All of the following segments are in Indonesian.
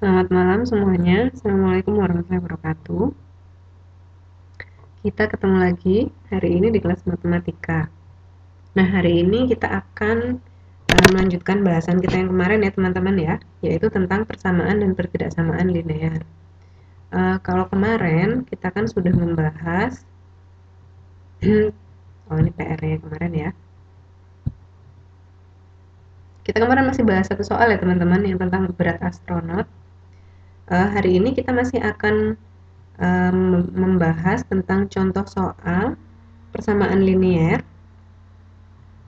Selamat malam semuanya. Assalamualaikum warahmatullahi wabarakatuh. Kita ketemu lagi hari ini di kelas matematika. Nah, hari ini kita akan melanjutkan bahasan kita yang kemarin ya teman-teman ya, yaitu tentang persamaan dan pertidaksamaan linear. Kalau kemarin kita kan sudah membahas, oh ini PR-nya kemarin ya. Kita kemarin masih bahas satu soal ya teman-teman yang tentang berat astronot. Hari ini kita masih akan membahas tentang contoh soal persamaan linear.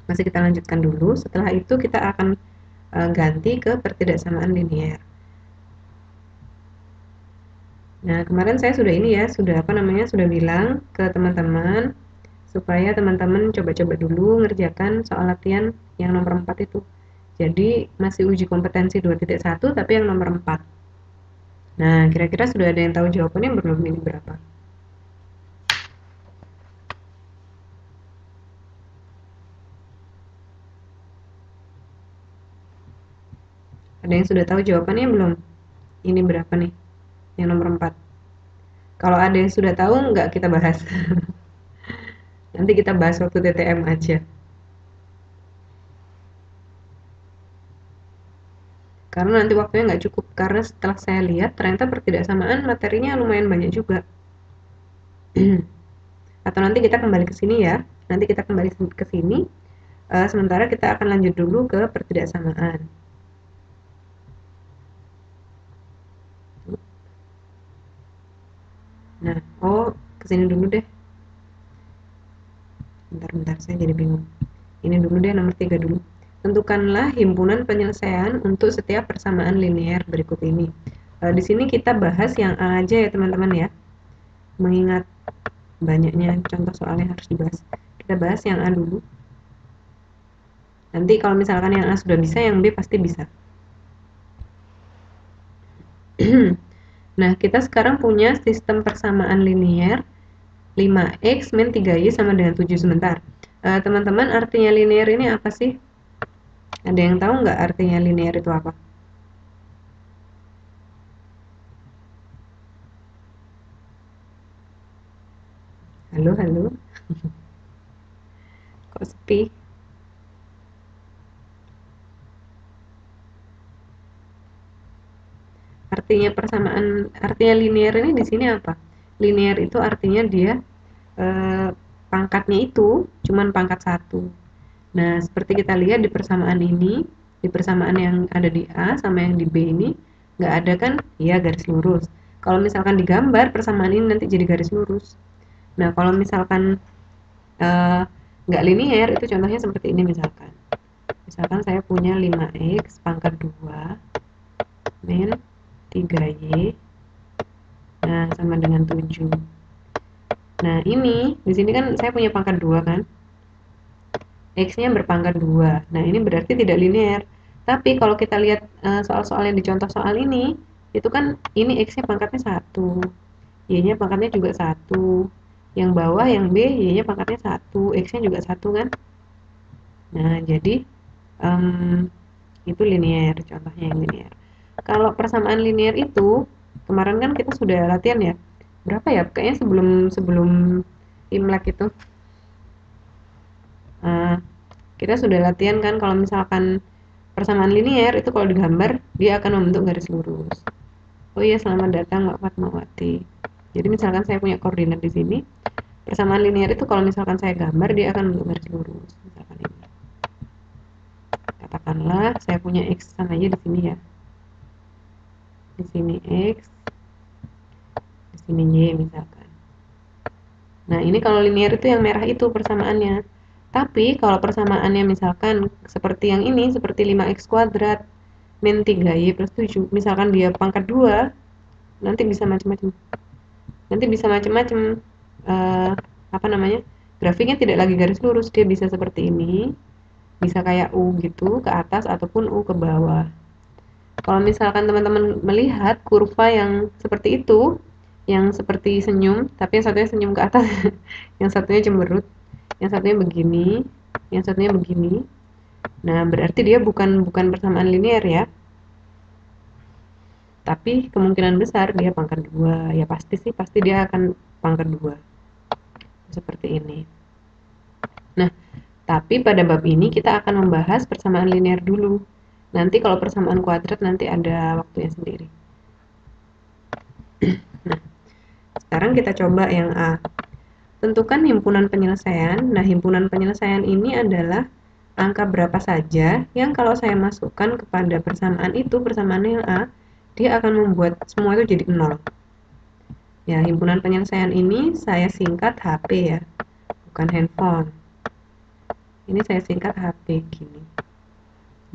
Masih kita lanjutkan dulu. Setelah itu kita akan ganti ke pertidaksamaan linear. Nah, kemarin saya sudah sudah bilang ke teman-teman supaya teman-teman coba-coba dulu ngerjakan soal latihan yang nomor 4 itu. Jadi masih uji kompetensi 2.1 tapi yang nomor 4. Nah, kira-kira sudah ada yang tahu jawabannya belum, ini berapa? Ada yang sudah tahu jawabannya belum? Ini berapa nih? Yang nomor 4. Kalau ada yang sudah tahu, nggak kita bahas. Nanti kita bahas waktu TTM aja. Karena nanti waktunya nggak cukup. Karena setelah saya lihat, ternyata pertidaksamaan materinya lumayan banyak juga. Atau nanti kita kembali ke sini ya. Nanti kita kembali ke sini. Sementara kita akan lanjut dulu ke pertidaksamaan. Nah, ke sini dulu deh. Bentar, saya jadi bingung. Ini dulu deh, nomor 3 dulu. Tentukanlah himpunan penyelesaian untuk setiap persamaan linear berikut ini. Di sini kita bahas yang A aja ya teman-teman ya. Mengingat banyaknya contoh soal yang harus dibahas. Kita bahas yang A dulu. Nanti kalau misalkan yang A sudah bisa, yang B pasti bisa. Nah, kita sekarang punya sistem persamaan linear 5x min 3y sama dengan 7 sebentar. Teman-teman, artinya linear ini apa sih? Ada yang tahu nggak artinya linear itu apa? Halo, halo. Kok sepi? Artinya linear ini di sini apa? Linear itu artinya dia pangkatnya itu cuman pangkat 1. Nah, seperti kita lihat di persamaan ini, di persamaan yang ada di A sama yang di B ini, nggak ada kan? Ya, garis lurus. Kalau misalkan digambar, persamaan ini nanti jadi garis lurus. Nah, kalau misalkan nggak linear, itu contohnya seperti ini misalkan. Misalkan saya punya 5x pangkat 2 min 3y, nah sama dengan 7. Nah, ini di sini kan saya punya pangkat 2 kan? X-nya berpangkat 2. Nah, ini berarti tidak linear. Tapi kalau kita lihat soal-soal yang dicontoh soal ini, itu kan ini X-nya pangkatnya 1. Y-nya pangkatnya juga 1. Yang bawah yang B, Y-nya pangkatnya 1. X-nya juga 1 kan? Nah, jadi itu linear, contohnya yang linear. Kalau persamaan linear itu, kemarin kan kita sudah latihan ya. Berapa ya? Kayaknya sebelum sebelum Imlek itu. Kita sudah latihan kan kalau misalkan persamaan linear itu kalau digambar dia akan membentuk garis lurus. Oh iya, selamat datang Mbak Fatmawati. Jadi misalkan saya punya koordinat di sini, persamaan linear itu kalau misalkan saya gambar dia akan membentuk garis lurus. Misalkan ini. Katakanlah saya punya X sama Y di sini ya. Di sini X, di sini Y misalkan. Nah, ini kalau linear itu yang merah itu persamaannya. Tapi kalau persamaannya misalkan seperti yang ini, seperti 5x kuadrat min 3y plus 7, misalkan dia pangkat 2, nanti bisa macam-macam. Nanti bisa macam-macam apa namanya? Grafiknya tidak lagi garis lurus, dia bisa seperti ini. Bisa kayak U gitu ke atas ataupun U ke bawah. Kalau misalkan teman-teman melihat kurva yang seperti itu, yang seperti senyum, tapi yang satunya senyum ke atas, yang satunya cemberut, yang satunya begini, yang satunya begini. Nah, berarti dia bukan persamaan linear ya. Tapi kemungkinan besar dia pangkat 2. Ya pasti sih, pasti dia akan pangkat 2. Seperti ini. Nah, tapi pada bab ini kita akan membahas persamaan linear dulu. Nanti kalau persamaan kuadrat nanti ada waktunya sendiri. Nah, sekarang kita coba yang A. Tentukan himpunan penyelesaian. Nah, himpunan penyelesaian ini adalah angka berapa saja yang kalau saya masukkan kepada persamaan itu, persamaan yang A, dia akan membuat semua itu jadi 0. Ya, himpunan penyelesaian ini saya singkat HP ya, bukan handphone. Ini saya singkat HP gini.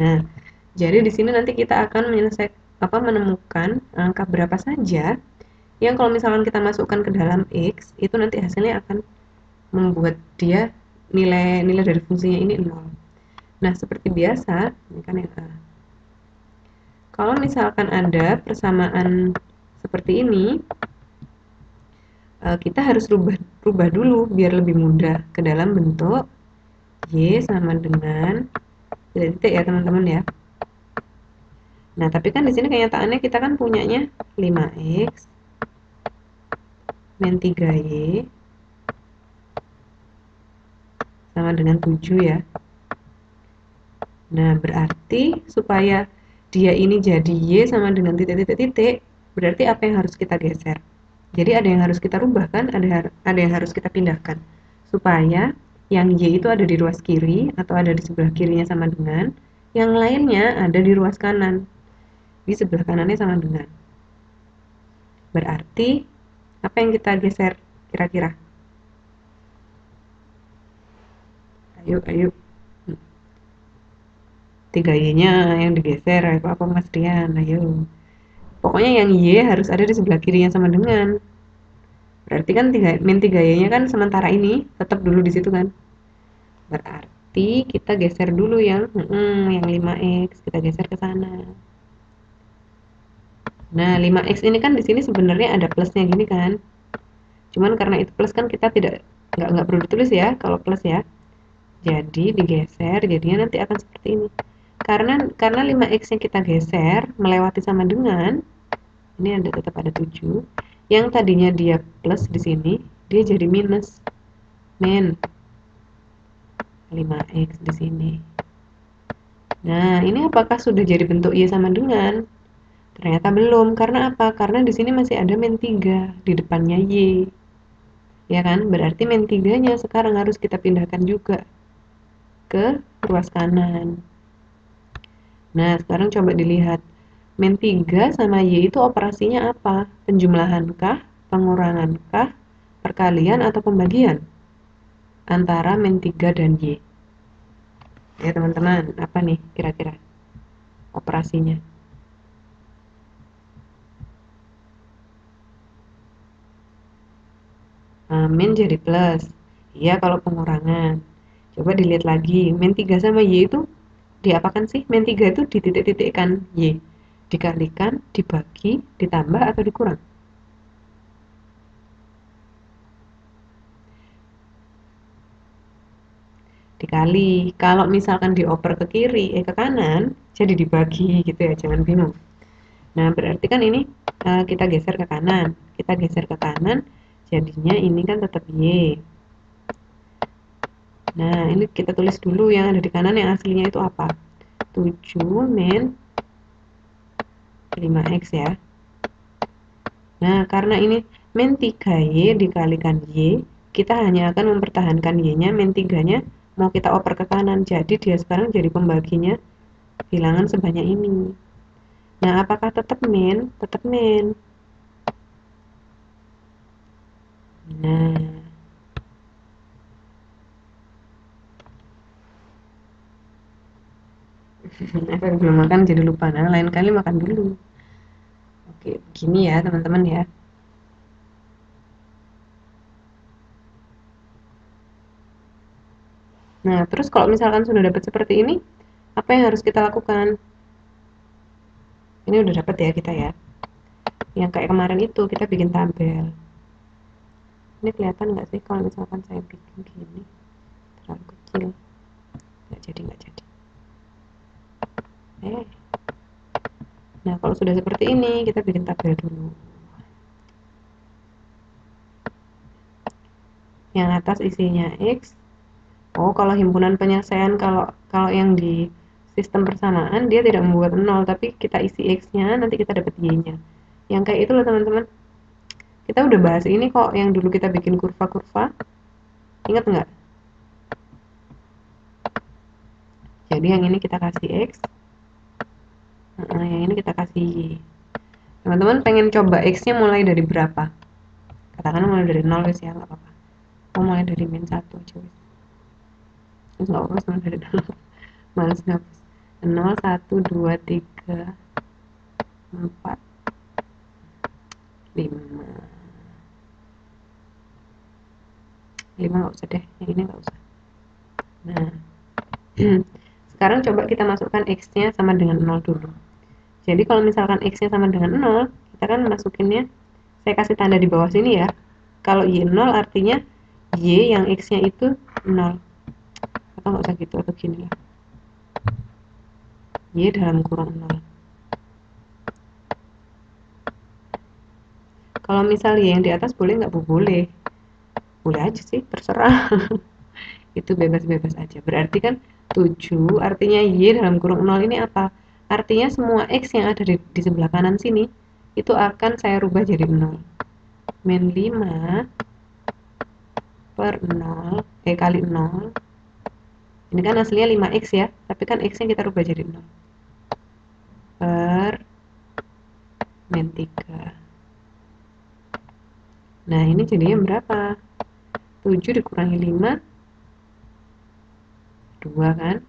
Nah, jadi di sini nanti kita akan menemukan angka berapa saja yang kalau misalkan kita masukkan ke dalam X, itu nanti hasilnya akan membuat dia nilai dari fungsinya ini 0. Nah, seperti biasa, ini kan yang A. Kalau misalkan ada persamaan seperti ini, kita harus rubah dulu biar lebih mudah ke dalam bentuk Y sama dengan titik ya teman-teman ya. Nah, tapi kan di sini kenyataannya kita kan punyanya 5X min 3Y sama dengan 7 ya. Nah, berarti supaya dia ini jadi Y sama dengan titik-titik-titik, berarti apa yang harus kita geser? Jadi ada yang harus kita rubah kan, ada yang harus kita pindahkan. Supaya yang Y itu ada di ruas kiri atau ada di sebelah kirinya sama dengan, yang lainnya ada di ruas kanan. Di sebelah kanannya sama dengan. Berarti apa yang kita geser kira-kira? Ayo. 3Y-nya yang digeser, apa Mas Rian? Ayo. Pokoknya yang Y harus ada di sebelah kirinya sama dengan. Berarti kan min 3Y-nya kan sementara ini tetap dulu di situ kan. Berarti kita geser dulu yang 5X, kita geser ke sana. Nah, 5X ini kan di sini sebenarnya ada plusnya gini kan. Cuman karena itu plus kan kita nggak perlu ditulis ya kalau plus ya. Jadi digeser, jadinya nanti akan seperti ini. Karena 5X yang kita geser melewati sama dengan, ini tetap ada 7. Yang tadinya dia plus di sini, dia jadi minus. Min 5X di sini. Nah, ini apakah sudah jadi bentuk Y sama dengan? Ternyata belum. Karena apa? Karena di sini masih ada min 3 di depannya Y. Ya kan? Berarti min 3-nya sekarang harus kita pindahkan juga ke ruas kanan. Nah, sekarang coba dilihat. Min 3 sama Y itu operasinya apa? Penjumlahankah? Pengurangankah? Perkalian atau pembagian? Antara min 3 dan Y. Ya teman-teman, apa nih kira-kira operasinya? Min jadi plus. Iya kalau pengurangan. Coba dilihat lagi, min 3 sama Y itu diapakan sih? Min 3 itu dititik-titikkan Y. Dikalikan, dibagi, ditambah atau dikurang? Dikali. Kalau misalkan dioper ke kiri, ke kanan, jadi dibagi gitu ya, jangan bingung. Nah, berarti kan ini kita geser ke kanan. Kita geser ke kanan, jadinya ini kan tetap Y. Nah, ini kita tulis dulu yang ada di kanan yang aslinya itu apa? 7 min 5X ya. Nah, karena ini min 3Y dikalikan Y, kita hanya akan mempertahankan Y-nya, min 3-nya mau kita oper ke kanan. Jadi dia sekarang jadi pembaginya bilangan sebanyak ini. Nah, apakah tetap min? Tetap min. Nah, efek belum makan jadi lupa. Nah, lain kali makan dulu. Oke, begini ya teman-teman ya. Nah, terus kalau misalkan sudah dapat seperti ini, apa yang harus kita lakukan? Ini udah dapat ya kita ya. Yang kayak kemarin itu kita bikin tabel. Ini kelihatan nggak sih kalau misalkan saya bikin gini? Terlalu kecil. Nggak jadi. Nah, kalau sudah seperti ini, kita bikin tabel dulu. Yang atas isinya X. Oh, kalau himpunan penyelesaian, kalau yang di sistem persamaan, dia tidak membuat 0, tapi kita isi X-nya, nanti kita dapat Y-nya. Yang kayak itu loh teman-teman. Kita udah bahas ini kok, yang dulu kita bikin kurva-kurva. Ingat nggak? Jadi yang ini kita kasih X, yang ini kita kasih Y. Teman-teman pengen coba X-nya mulai dari berapa? Katakan mulai dari 0 wis ya, nggak apa-apa. Oh, mulai dari min 1 aja wis. Terus nggak apa-apa mulai dari 0. Males ngapus. 0, 1, 2, 3, 4, 5. 5 nggak usah deh, yang ini nggak usah. Nah, sekarang coba kita masukkan X-nya sama dengan 0 dulu. Jadi kalau misalkan X-nya sama dengan 0, kita kan masukinnya, saya kasih tanda di bawah sini ya. Kalau Y 0 artinya Y yang X-nya itu 0. Atau nggak usah gitu, atau gini lah. Y dalam kurung 0. Kalau misal Y yang di atas boleh nggak? Boleh. Boleh aja sih, terserah. Itu bebas-bebas aja. Berarti kan 7 artinya Y dalam kurung 0 ini apa? Artinya semua X yang ada di sebelah kanan sini itu akan saya rubah jadi 0. Min 5 per 0 kali 0. Ini kan aslinya 5X ya, tapi kan X nya kita rubah jadi 0 per min 3. Nah, ini jadinya berapa? 7 dikurangi 5, 2 kan?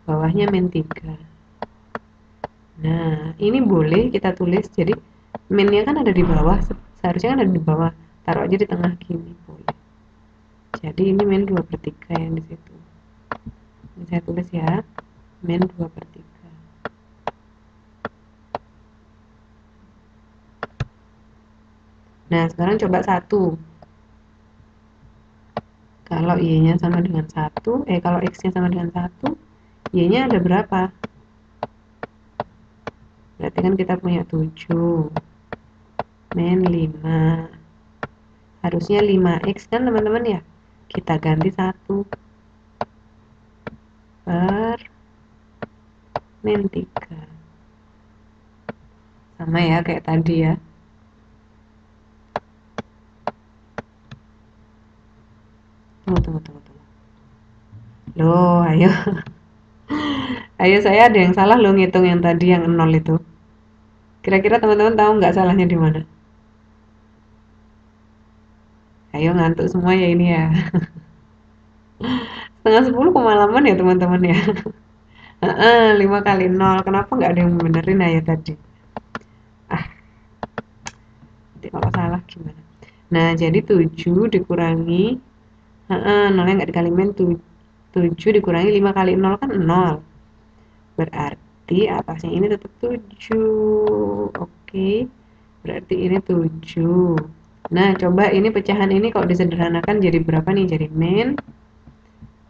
Bawahnya min 3. Nah, ini boleh kita tulis, jadi minnya kan ada di bawah, seharusnya kan ada di bawah, taruh aja di tengah gini, boleh. Jadi ini min 2/3 yang di situ. Ini saya tulis ya, min 2/3. Nah, sekarang coba 1. Kalau Y-nya sama dengan 1, kalau X-nya sama dengan 1, Y-nya ada berapa? Berarti kan kita punya 7 min 5. Harusnya 5X kan teman-teman ya? Kita ganti 1 per min 3. Sama ya kayak tadi ya. Tunggu. Loh, ayo. Ayo, saya ada yang salah loh ngitung yang tadi yang 0 itu. Kira-kira teman-teman tahu nggak salahnya di mana? Ayo ngantuk semua ya ini ya. Setengah 10 kemalaman ya teman-teman ya. 5 kali 0. Kenapa nggak ada yang benerin aja tadi? Ah, nanti kalau salah gimana? Nah, jadi 7 dikurangi 0-nya nggak dikalimin 7 dikurangi 5 kali 0 kan 0. Berarti atasnya ini tetap 7. Oke. Berarti ini 7. Nah, coba ini pecahan ini kalau disederhanakan jadi berapa nih? Jadi min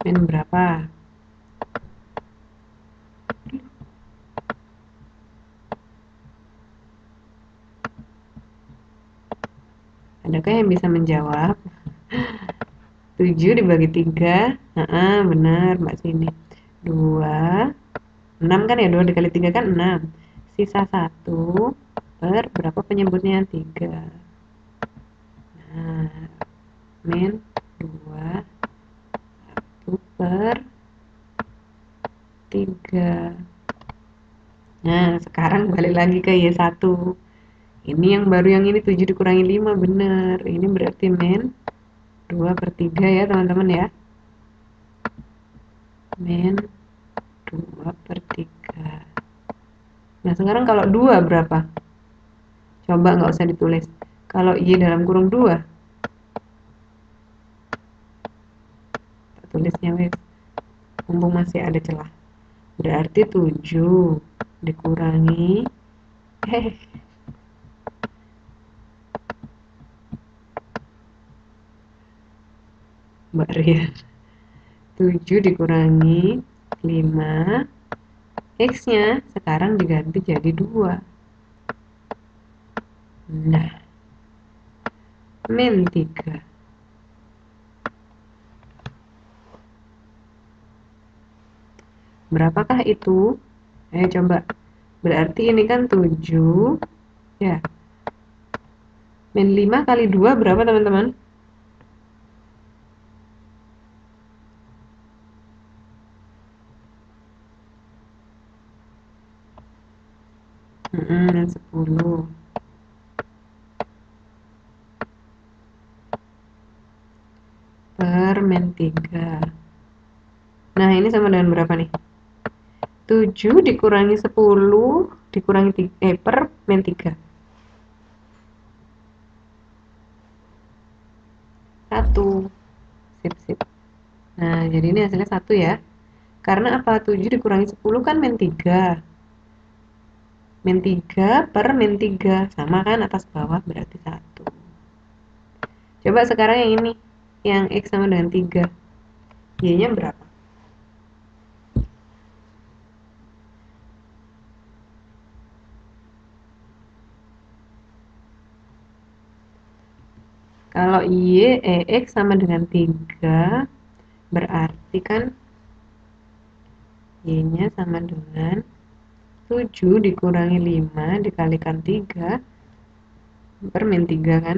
berapa? Adakah yang bisa menjawab? 7 dibagi 3. Benar Mbak Sini. 2. 6 kan ya? 2 dikali 3 kan 6. Sisa 1 per berapa penyebutnya? 3. Nah, min 2 1 per 3. Nah, sekarang balik lagi ke Y1. Ini yang baru yang ini 7 dikurangi 5, bener. Ini berarti min 2/3 ya teman-teman ya. Min 2/3. Nah, sekarang kalau 2 berapa? Coba nggak usah ditulis. Kalau Y dalam kurung 2, tulisnya wes. Mumpung masih ada celah. Berarti 7 dikurangi Mbak Rian. 7 dikurangi 5 X-nya sekarang diganti jadi 2. Nah, min 3. Berapakah itu? Ayo coba. Berarti ini kan 7. Ya. Min 5 kali 2 berapa teman-teman? Min 10. Per min 3. Nah, ini sama dengan berapa nih? 7 dikurangi 10 dikurangi 3, per min 3. 1. Sip, sip. Nah, jadi ini hasilnya 1 ya. Karena apa? 7 dikurangi 10 kan min 3. Min 3 per min 3. Sama kan atas bawah berarti 1. Coba sekarang yang ini. Yang X sama dengan 3. Y-nya berapa? Kalau X sama dengan 3, berarti kan Y-nya sama dengan 7 dikurangi 5 dikalikan 3 per min 3 kan?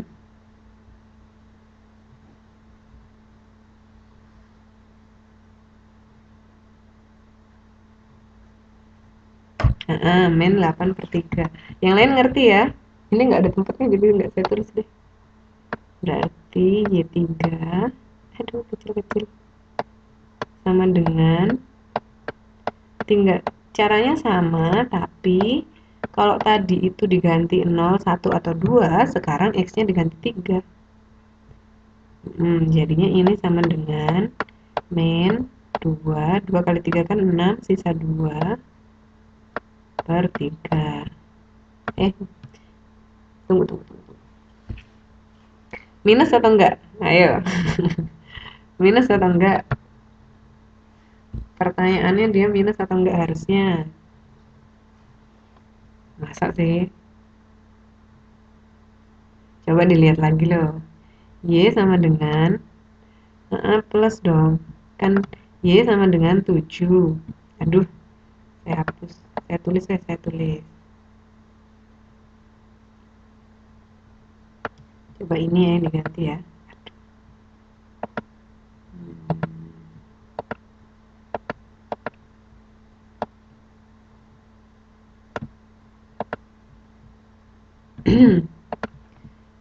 Min 8 per 3. Yang lain ngerti ya? Ini nggak ada tempatnya jadi nggak saya tulis deh. Berarti Y3, aduh kecil-kecil, sama dengan, tinggal caranya sama, tapi kalau tadi itu diganti 0, 1, atau 2, sekarang X-nya diganti 3. Jadinya ini sama dengan min 2, 2 kali 3 kan 6, sisa 2 per 3. Tunggu. Minus atau enggak? Ayo. Minus atau enggak? Pertanyaannya dia minus atau enggak harusnya. Masa sih? Coba dilihat lagi loh. Y sama dengan plus dong. Kan Y sama dengan 7. Aduh, saya hapus. Saya tulis. Coba ini ya yang diganti ya.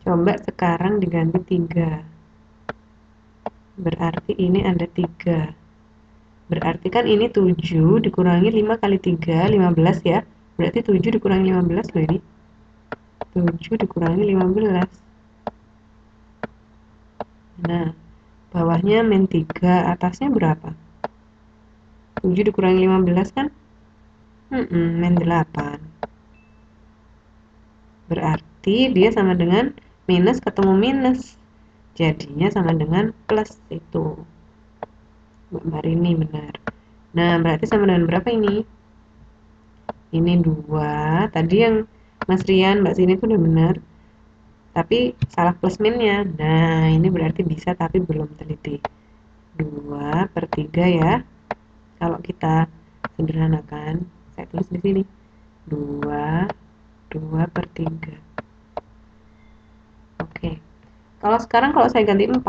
Coba sekarang diganti 3. Berarti ini ada 3. Berarti kan ini 7 dikurangi 5 kali 3, 15 ya. Berarti 7 dikurangi 15 loh ini. 7 dikurangi 15. Nah, bawahnya min 3, atasnya berapa? 7 dikurangi 15 kan? Min 8. Berarti dia sama dengan minus ketemu minus. Jadinya sama dengan plus itu. Mbak Marini benar. Nah, berarti sama dengan berapa ini? Ini 2. Tadi yang Mas Rian, Mbak Sini itu udah benar. Tapi salah plus minnya. Nah, ini berarti bisa tapi belum teliti. 2 per 3 ya. Kalau kita sederhanakan, saya tulis di sini. 2 per 3. Oke. Kalau sekarang kalau saya ganti 4.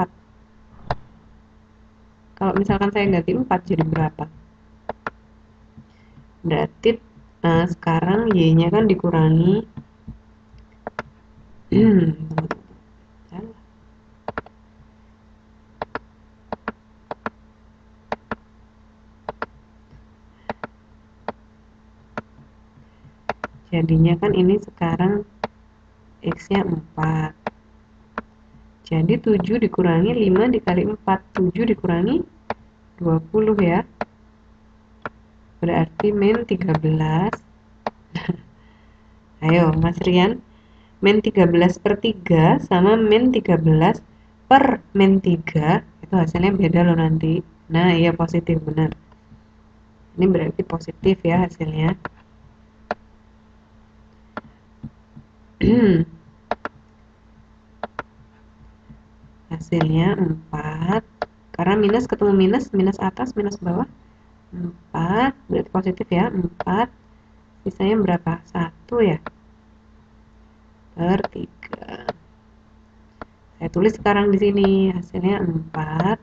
Kalau misalkan saya ganti 4 jadi berapa? Berarti sekarang Y-nya kan dikurangi jadinya kan ini sekarang X-nya 4. Jadi 7 dikurangi 5 dikali 4. 7 dikurangi 20 ya. Berarti min 13. Ayo Mas Rian. Min 13 per 3 sama min 13 per min 3. Itu hasilnya beda loh nanti. Nah iya positif benar. Ini berarti positif ya hasilnya. Hasilnya 4. Karena minus ketemu minus, minus atas, minus bawah. 4, berarti positif ya. 4. Sisanya berapa? 1 ya. Per 3. Saya tulis sekarang di sini. Hasilnya 4.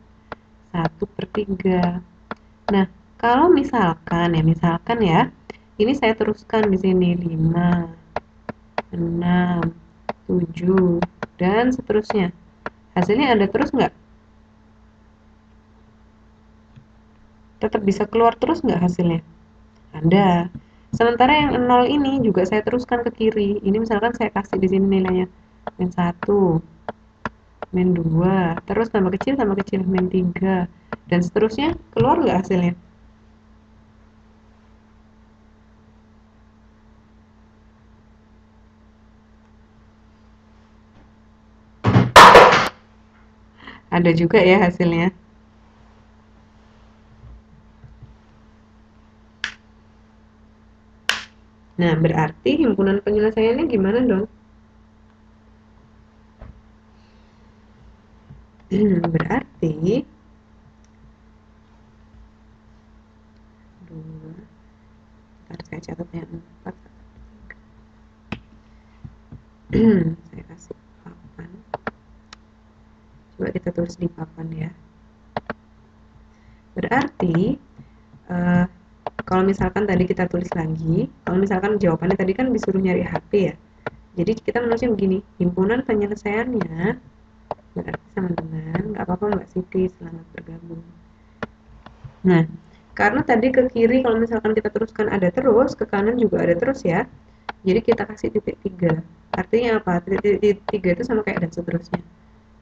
1 per 3. Nah, kalau misalkan ya, ini saya teruskan di sini 5, 6, 7, dan seterusnya. Hasilnya ada terus nggak? Tetap bisa keluar terus nggak hasilnya? Ada. Sementara yang 0 ini juga saya teruskan ke kiri. Ini misalkan saya kasih di sini nilainya min 1, min 2, terus tambah kecil, min 3, dan seterusnya. Keluar nggak hasilnya? Ada juga ya hasilnya. Nah, berarti himpunan penyelesaiannya gimana dong? Berarti 2, ntar saya catatnya 4, saya kasih papan. Coba kita tulis di papan ya. Berarti kalau misalkan tadi kita tulis lagi, kalau misalkan jawabannya tadi kan disuruh nyari HP ya. Jadi kita menulisnya begini, himpunan penyelesaiannya berarti sama dengan, nggak apa-apa Mbak Siti, selamat bergabung. Nah, karena tadi ke kiri kalau misalkan kita teruskan ada terus, ke kanan juga ada terus ya. Jadi kita kasih titik 3. Artinya apa? Titik 3 itu sama kayak dan seterusnya.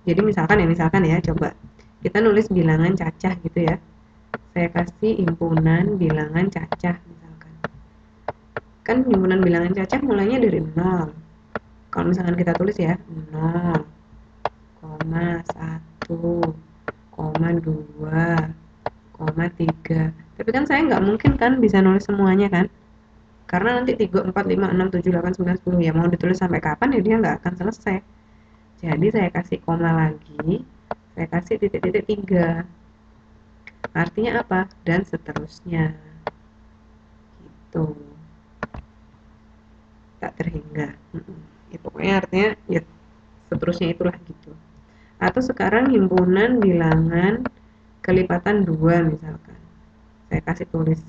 Jadi misalkan ya, coba kita nulis bilangan cacah gitu ya. Saya kasih himpunan bilangan cacah misalkan. Kan himpunan bilangan cacah mulainya dari 0. Kalau misalkan kita tulis ya 0, 1, 2, 3. Tapi kan saya nggak mungkin kan bisa nulis semuanya kan, karena nanti 3, 4, 5, 6, 7, 8, 9, 10 ya mau ditulis sampai kapan ya dia nggak akan selesai. Jadi saya kasih koma lagi, saya kasih titik-titik 3. Artinya apa? Dan seterusnya gitu, tak terhingga. Ya, pokoknya artinya ya seterusnya itulah gitu. Atau sekarang himpunan bilangan kelipatan 2 misalkan, saya kasih tulis,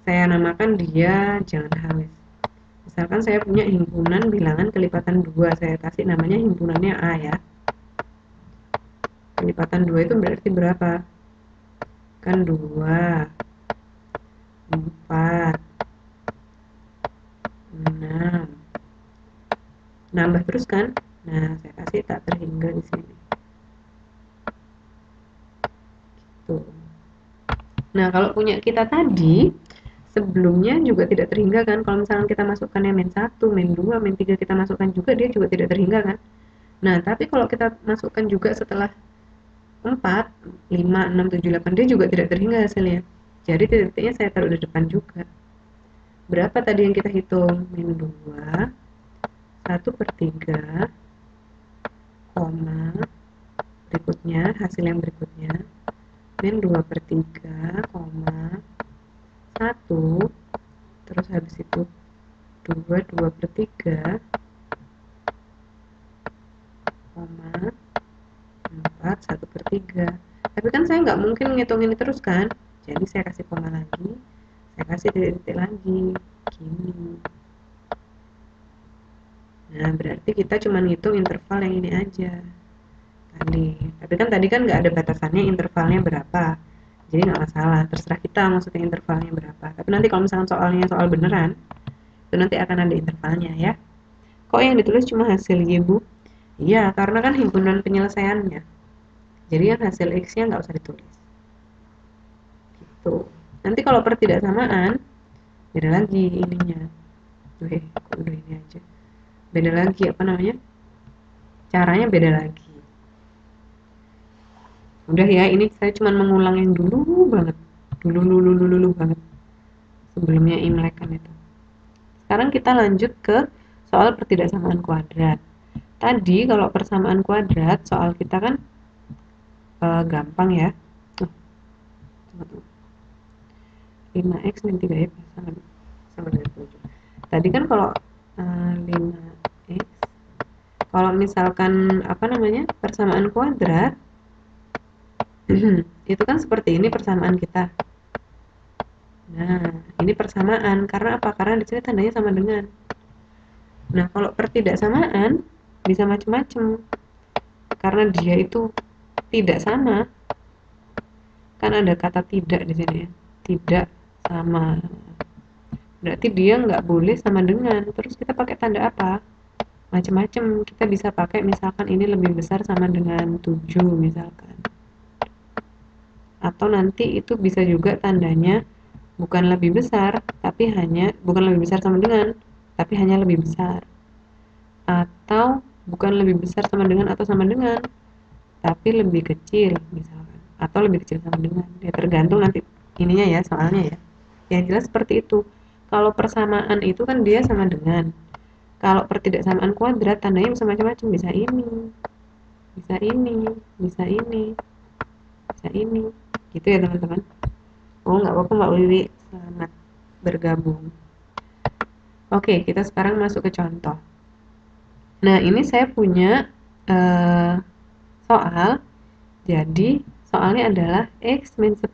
saya namakan dia jangan Halis. Misalkan saya punya himpunan bilangan kelipatan 2, saya kasih namanya himpunannya A ya. Kelipatan 2 itu berarti berapa? Kan 2, 4, 6. Nambah terus kan? Nah, saya kasih tak terhingga di sini. Gitu. Nah, kalau punya kita tadi sebelumnya juga tidak terhingga kan? Kalau misalkan kita masukkan yang min 1, min 2, min 3 kita masukkan juga, dia juga tidak terhingga kan? Nah, tapi kalau kita masukkan juga setelah 4, 5, 6, 7, 8, dia juga tidak terhingga hasilnya. Jadi titik-titiknya saya taruh di depan juga. Berapa tadi yang kita hitung? Min 2, 1 per 3, koma, berikutnya, hasil yang berikutnya, min 2 per 3, koma, 1, terus habis itu 2, 2 per 3, koma, 4, 1 per 3. Tapi kan saya nggak mungkin ngitung ini terus kan? Jadi saya kasih koma lagi, saya kasih titik-titik lagi, gini. Nah, berarti kita cuma ngitung interval yang ini aja tadi. Tapi kan tadi kan nggak ada batasannya intervalnya berapa. Jadi nggak masalah, terserah kita maksudnya intervalnya berapa. Tapi nanti kalau misalkan soalnya soal beneran, itu nanti akan ada intervalnya ya. Kok yang ditulis cuma hasil Y, Bu? Iya, karena kan himpunan penyelesaiannya. Jadi yang hasil X-nya nggak usah ditulis. Gitu. Nanti kalau pertidaksamaan, beda lagi ininya. Kok udah ini aja. Beda lagi, apa namanya? Caranya beda lagi. Udah ya, ini saya cuma mengulang yang dulu banget. dulu banget sebelumnya Imlek kan itu. Sekarang kita lanjut ke soal pertidaksamaan kuadrat. Tadi kalau persamaan kuadrat soal kita kan gampang ya. 5x min 3x sama dengan 7. Tadi kan kalau 5x, kalau misalkan apa namanya persamaan kuadrat itu kan seperti ini persamaan kita. Nah, ini persamaan karena apa? Karena di sini tandanya sama dengan. Nah, kalau pertidaksamaan bisa macam-macam. Karena dia itu tidak sama. Kan ada kata tidak di sini ya. Tidak sama. Berarti dia nggak boleh sama dengan. Terus kita pakai tanda apa? Macam-macam. Kita bisa pakai misalkan ini lebih besar sama dengan 7 misalkan. Atau nanti itu bisa juga tandanya bukan lebih besar, tapi bukan lebih besar sama dengan, tapi hanya lebih besar. Atau bukan lebih besar sama dengan atau sama dengan, tapi lebih kecil misalkan. Atau lebih kecil sama dengan. Ya tergantung nanti ininya ya soalnya ya. Yang jelas seperti itu. Kalau persamaan itu kan dia sama dengan. Kalau pertidaksamaan kuadrat tandanya bisa macam-macam, bisa ini, bisa ini, bisa ini, bisa ini. Gitu ya teman-teman. Oh nggak apa-apa Mbak Wiwi, selamat bergabung. Oke, kita sekarang masuk ke contoh. Nah, ini saya punya soal. Jadi, soalnya adalah X min 10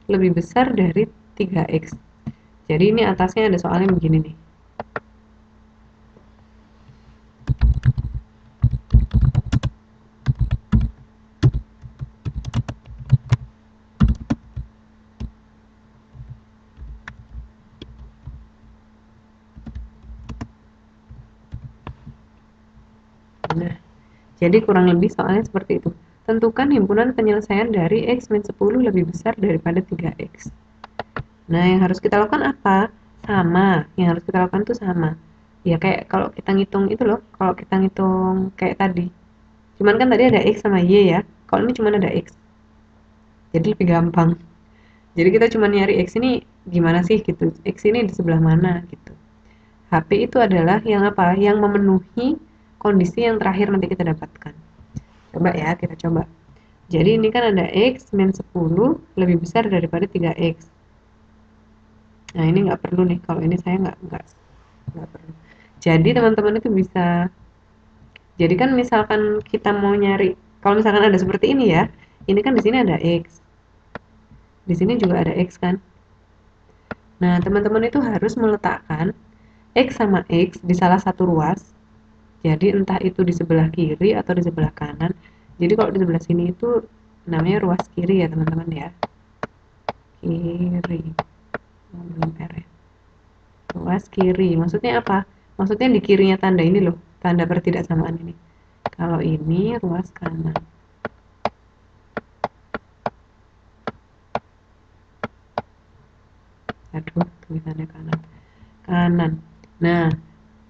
lebih besar dari 3X. Jadi, ini atasnya ada soalnya begini nih. Nah, jadi kurang lebih soalnya seperti itu. Tentukan himpunan penyelesaian dari X min 10 lebih besar daripada 3X. Nah, yang harus kita lakukan apa? Sama. Yang harus kita lakukan tuh sama. Ya kayak kalau kita ngitung itu loh, kalau kita ngitung kayak tadi. Cuman kan tadi ada X sama Y ya. Kalau ini cuma ada X. Jadi lebih gampang. Jadi kita cuma nyari X ini gimana sih gitu. X ini di sebelah mana gitu. HP itu adalah yang apa? Yang memenuhi kondisi yang terakhir nanti kita dapatkan. Coba ya, kita coba. Jadi ini kan ada X min 10 lebih besar daripada 3X. Nah ini nggak perlu nih, kalau ini saya nggak perlu. Jadi teman-teman itu bisa, jadi kan misalkan kita mau nyari, kalau misalkan ada seperti ini ya, ini kan di sini ada X, di sini juga ada X kan. Nah teman-teman itu harus meletakkan X sama X di salah satu ruas. Jadi entah itu di sebelah kiri atau di sebelah kanan. Jadi kalau di sebelah sini itu namanya ruas kiri ya teman-teman ya. Kiri. Belum R ya. Ruas kiri. Maksudnya apa? Maksudnya di kirinya tanda ini loh. Tanda pertidaksamaan ini. Kalau ini ruas kanan. Aduh, tulisannya kanan. Kanan. Nah,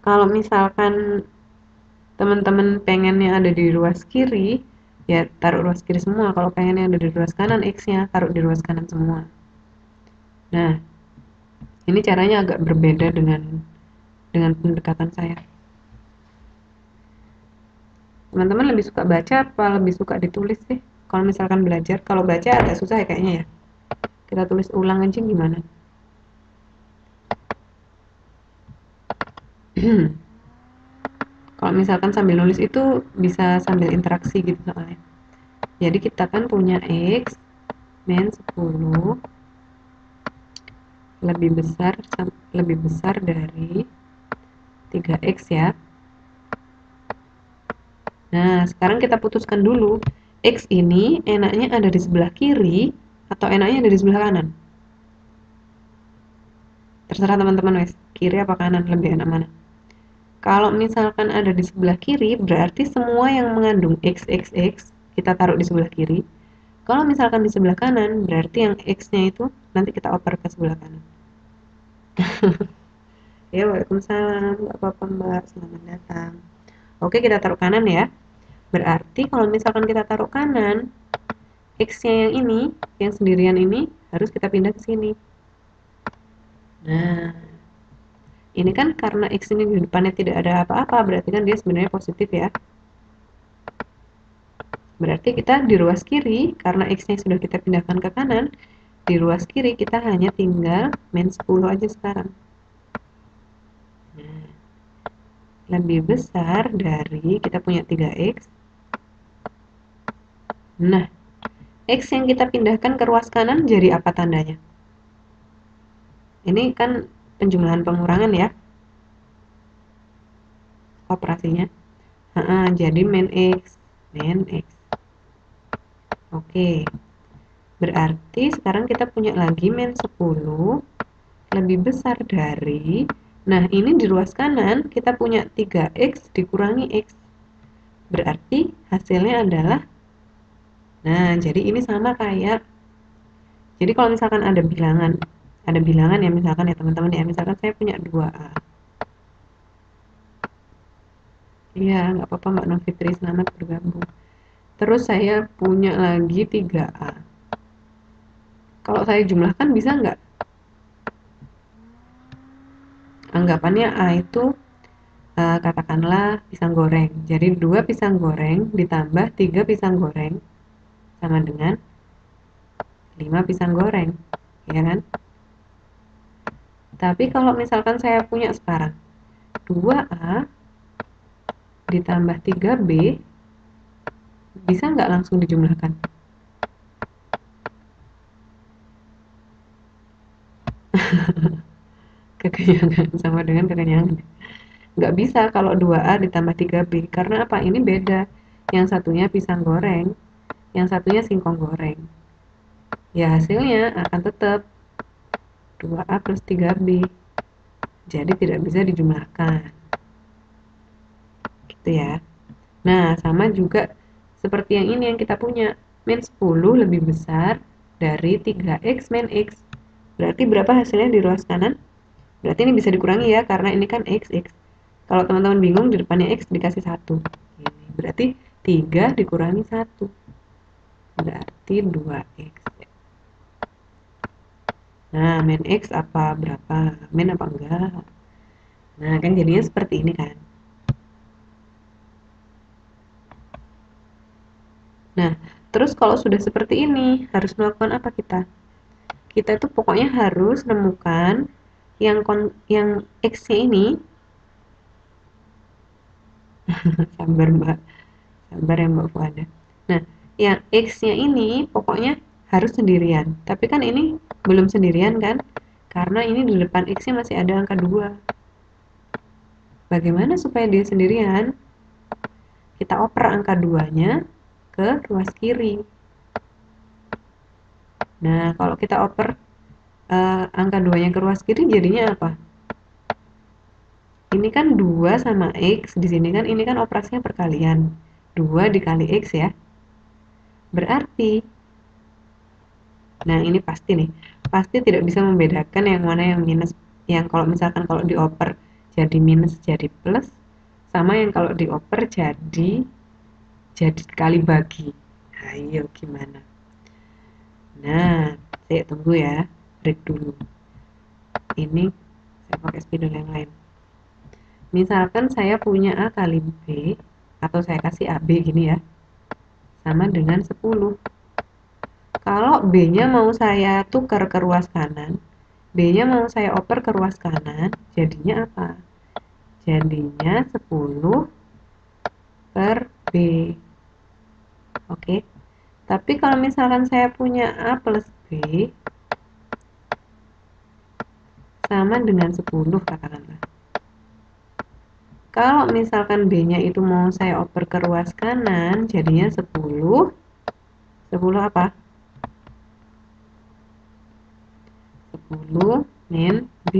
kalau misalkan teman-teman pengennya ada di ruas kiri, ya taruh ruas kiri semua. Kalau pengennya ada di ruas kanan, X-nya taruh di ruas kanan semua. Nah, ini caranya agak berbeda dengan pendekatan saya. Teman-teman lebih suka baca apa lebih suka ditulis sih? Kalau misalkan belajar, kalau baca agak susah ya kayaknya ya. Kita tulis ulang aja gimana? Kalau misalkan sambil nulis itu bisa sambil interaksi gitu soalnya. Jadi kita kan punya X min 10 lebih besar dari 3X ya. Nah, sekarang kita putuskan dulu, X ini enaknya ada di sebelah kiri atau enaknya ada di sebelah kanan? Terserah teman-teman wes, kiri apa kanan lebih enak mana? Kalau misalkan ada di sebelah kiri, berarti semua yang mengandung XXX kita taruh di sebelah kiri. Kalau misalkan di sebelah kanan, berarti yang X-nya itu nanti kita oper ke sebelah kanan. Ya, waalaikumsalam. Gak apa-apa mbak, selamat datang. Oke, kita taruh kanan ya. Berarti kalau misalkan kita taruh kanan, X-nya yang ini, yang sendirian ini, harus kita pindah ke sini. Nah, ini kan karena X ini di depannya tidak ada apa-apa, berarti kan dia sebenarnya positif ya. Berarti kita di ruas kiri, karena X-nya sudah kita pindahkan ke kanan, di ruas kiri kita hanya tinggal min 10 aja sekarang. Nah, lebih besar dari kita punya 3X. Nah, X yang kita pindahkan ke ruas kanan jadi apa tandanya? Ini kan penjumlahan pengurangan ya, operasinya. Jadi min X. Oke, berarti sekarang kita punya lagi min 10 lebih besar dari, nah ini di ruas kanan kita punya 3X dikurangi X. Berarti hasilnya adalah, nah jadi ini sama kayak, jadi kalau misalkan ada bilangan ya, misalkan ya teman-teman ya, misalkan saya punya 2A. Iya, nggak apa-apa Mbak Novitri, selamat bergabung. Terus saya punya lagi 3A. Kalau saya jumlahkan bisa nggak? Anggapannya A itu katakanlah pisang goreng. Jadi 2 pisang goreng ditambah 3 pisang goreng sama dengan 5 pisang goreng, ya kan? Tapi kalau misalkan saya punya sekarang 2A ditambah 3B, bisa nggak langsung dijumlahkan? Kekenyangan, sama dengan kekenyangan. Nggak bisa kalau 2A ditambah 3B, karena apa? Ini beda. Yang satunya pisang goreng, yang satunya singkong goreng. Ya hasilnya akan tetap 2A plus 3B. Jadi tidak bisa dijumlahkan. Gitu ya. Nah, sama juga seperti yang ini yang kita punya. Min 10 lebih besar dari 3X min X. Berarti berapa hasilnya di ruas kanan? Berarti ini bisa dikurangi ya, karena ini kan X. Kalau teman-teman bingung, di depannya X dikasih 1. Ini berarti 3 dikurangi 1. Berarti 2X. Nah, min X apa? Berapa? Min apa enggak? Nah, kan jadinya seperti ini kan. Nah, terus kalau sudah seperti ini, harus melakukan apa kita? Kita itu pokoknya harus menemukan yang X-nya ini. Sabar Mbak, sabar ya Mbak Fuada. Nah, yang X-nya ini pokoknya harus sendirian. Tapi kan ini belum sendirian kan? Karena ini di depan X-nya masih ada angka 2. Bagaimana supaya dia sendirian? Kita oper angka 2-nya ke ruas kiri. Nah, kalau kita oper angka 2-nya ke ruas kiri jadinya apa? Ini kan 2 sama X, di sini kan ini kan operasinya perkalian. 2 dikali X ya. Berarti, nah ini pasti nih, pasti tidak bisa membedakan yang mana yang minus, yang kalau misalkan kalau dioper jadi minus jadi plus, sama yang kalau dioper jadi kali bagi. Ayo gimana? Nah, saya tunggu ya, break dulu. Ini saya pakai spidol yang lain. Misalkan saya punya A kali B, atau saya kasih AB gini ya, sama dengan 10. Kalau B-nya mau saya tukar ke ruas kanan, B-nya mau saya oper ke ruas kanan, jadinya apa? Jadinya 10 per B. Oke. Tapi kalau misalkan saya punya A plus B sama dengan 10 katakanlah. Kalau misalkan B-nya itu mau saya oper ke ruas kanan, jadinya 10. 10 apa? 10 min B.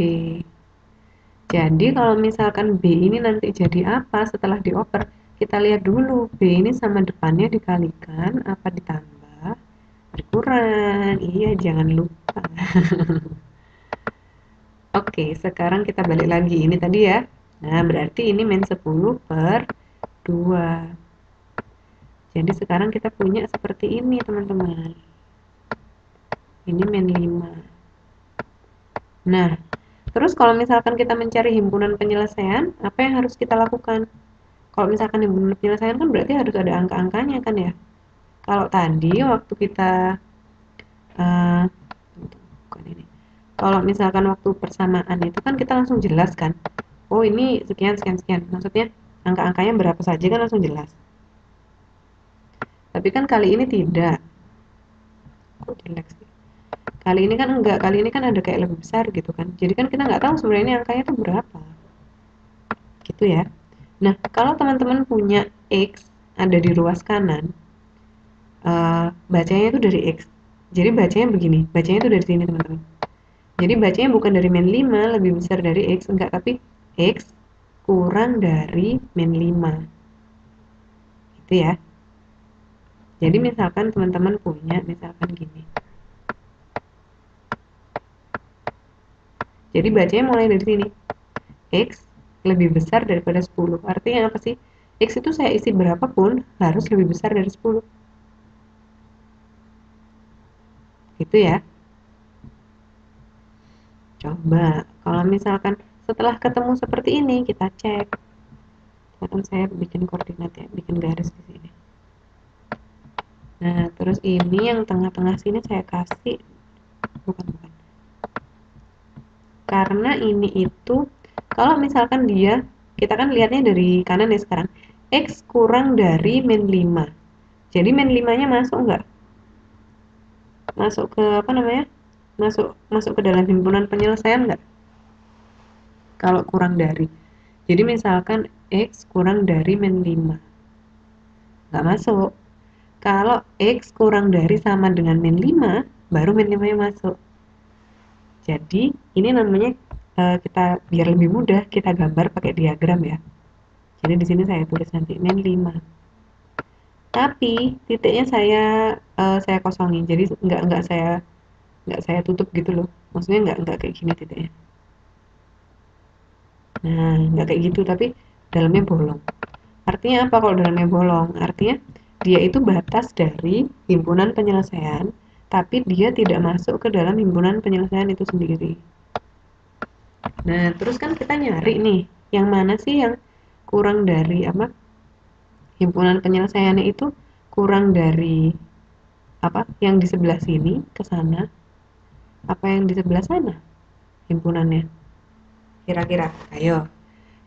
Jadi kalau misalkan B ini nanti jadi apa setelah dioper, kita lihat dulu B ini sama depannya dikalikan apa ditambah berkurang. Iya, jangan lupa. Oke, sekarang kita balik lagi. Ini tadi ya. Nah, berarti ini min 10 per 2. Jadi sekarang kita punya seperti ini teman-teman. Ini min 5. Nah, terus kalau misalkan kita mencari himpunan penyelesaian, apa yang harus kita lakukan? Kalau misalkan himpunan penyelesaian kan berarti harus ada angka-angkanya kan ya. Kalau tadi waktu kita uh, bukan ini. Kalau misalkan waktu persamaan itu kan kita langsung jelas kan. Oh, ini sekian sekian sekian. Maksudnya angka-angkanya berapa saja kan langsung jelas. Tapi kan kali ini tidak. Kok jelek sih? Kali ini kan enggak, kali ini kan ada kayak lebih besar gitu kan. Jadi kan kita nggak tahu sebenarnya ini angkanya itu berapa. Gitu ya. Nah, kalau teman-teman punya X ada di ruas kanan, bacanya itu dari X. Jadi bacanya begini, bacanya itu dari sini teman-teman. Jadi bacanya bukan dari min 5 lebih besar dari X, enggak, tapi X kurang dari min 5. Gitu ya. Jadi misalkan teman-teman punya, misalkan gini. Jadi bacanya mulai dari sini. X lebih besar daripada 10. Artinya apa sih? X itu saya isi berapapun harus lebih besar dari 10. Gitu ya. Coba, kalau misalkan setelah ketemu seperti ini, kita cek. Misalkan saya bikin koordinat ya, bikin garis di sini. Nah, terus ini yang tengah-tengah sini saya kasih, bukan. Karena ini itu, kalau misalkan dia, kita kan lihatnya dari kanan ya sekarang, X kurang dari min 5. Jadi min 5-nya masuk nggak? Masuk ke apa namanya? Masuk ke dalam himpunan penyelesaian nggak? Kalau kurang dari. Jadi misalkan X kurang dari min 5. Nggak masuk. Kalau X kurang dari sama dengan min 5, baru min 5-nya masuk. Jadi ini namanya kita biar lebih mudah kita gambar pakai diagram ya. Jadi di sini saya tulis nanti min 5. Tapi titiknya saya kosongin. Jadi nggak saya tutup gitu loh. Maksudnya nggak kayak gini titiknya. Nah, nggak kayak gitu tapi dalamnya bolong. Artinya apa kalau dalamnya bolong? Artinya dia itu batas dari himpunan penyelesaian, tapi dia tidak masuk ke dalam himpunan penyelesaian itu sendiri. Nah, terus kan kita nyari nih, yang mana sih yang kurang dari apa? Himpunan penyelesaiannya itu kurang dari apa? Yang di sebelah sini ke sana, apa yang di sebelah sana himpunannya? Kira-kira, ayo.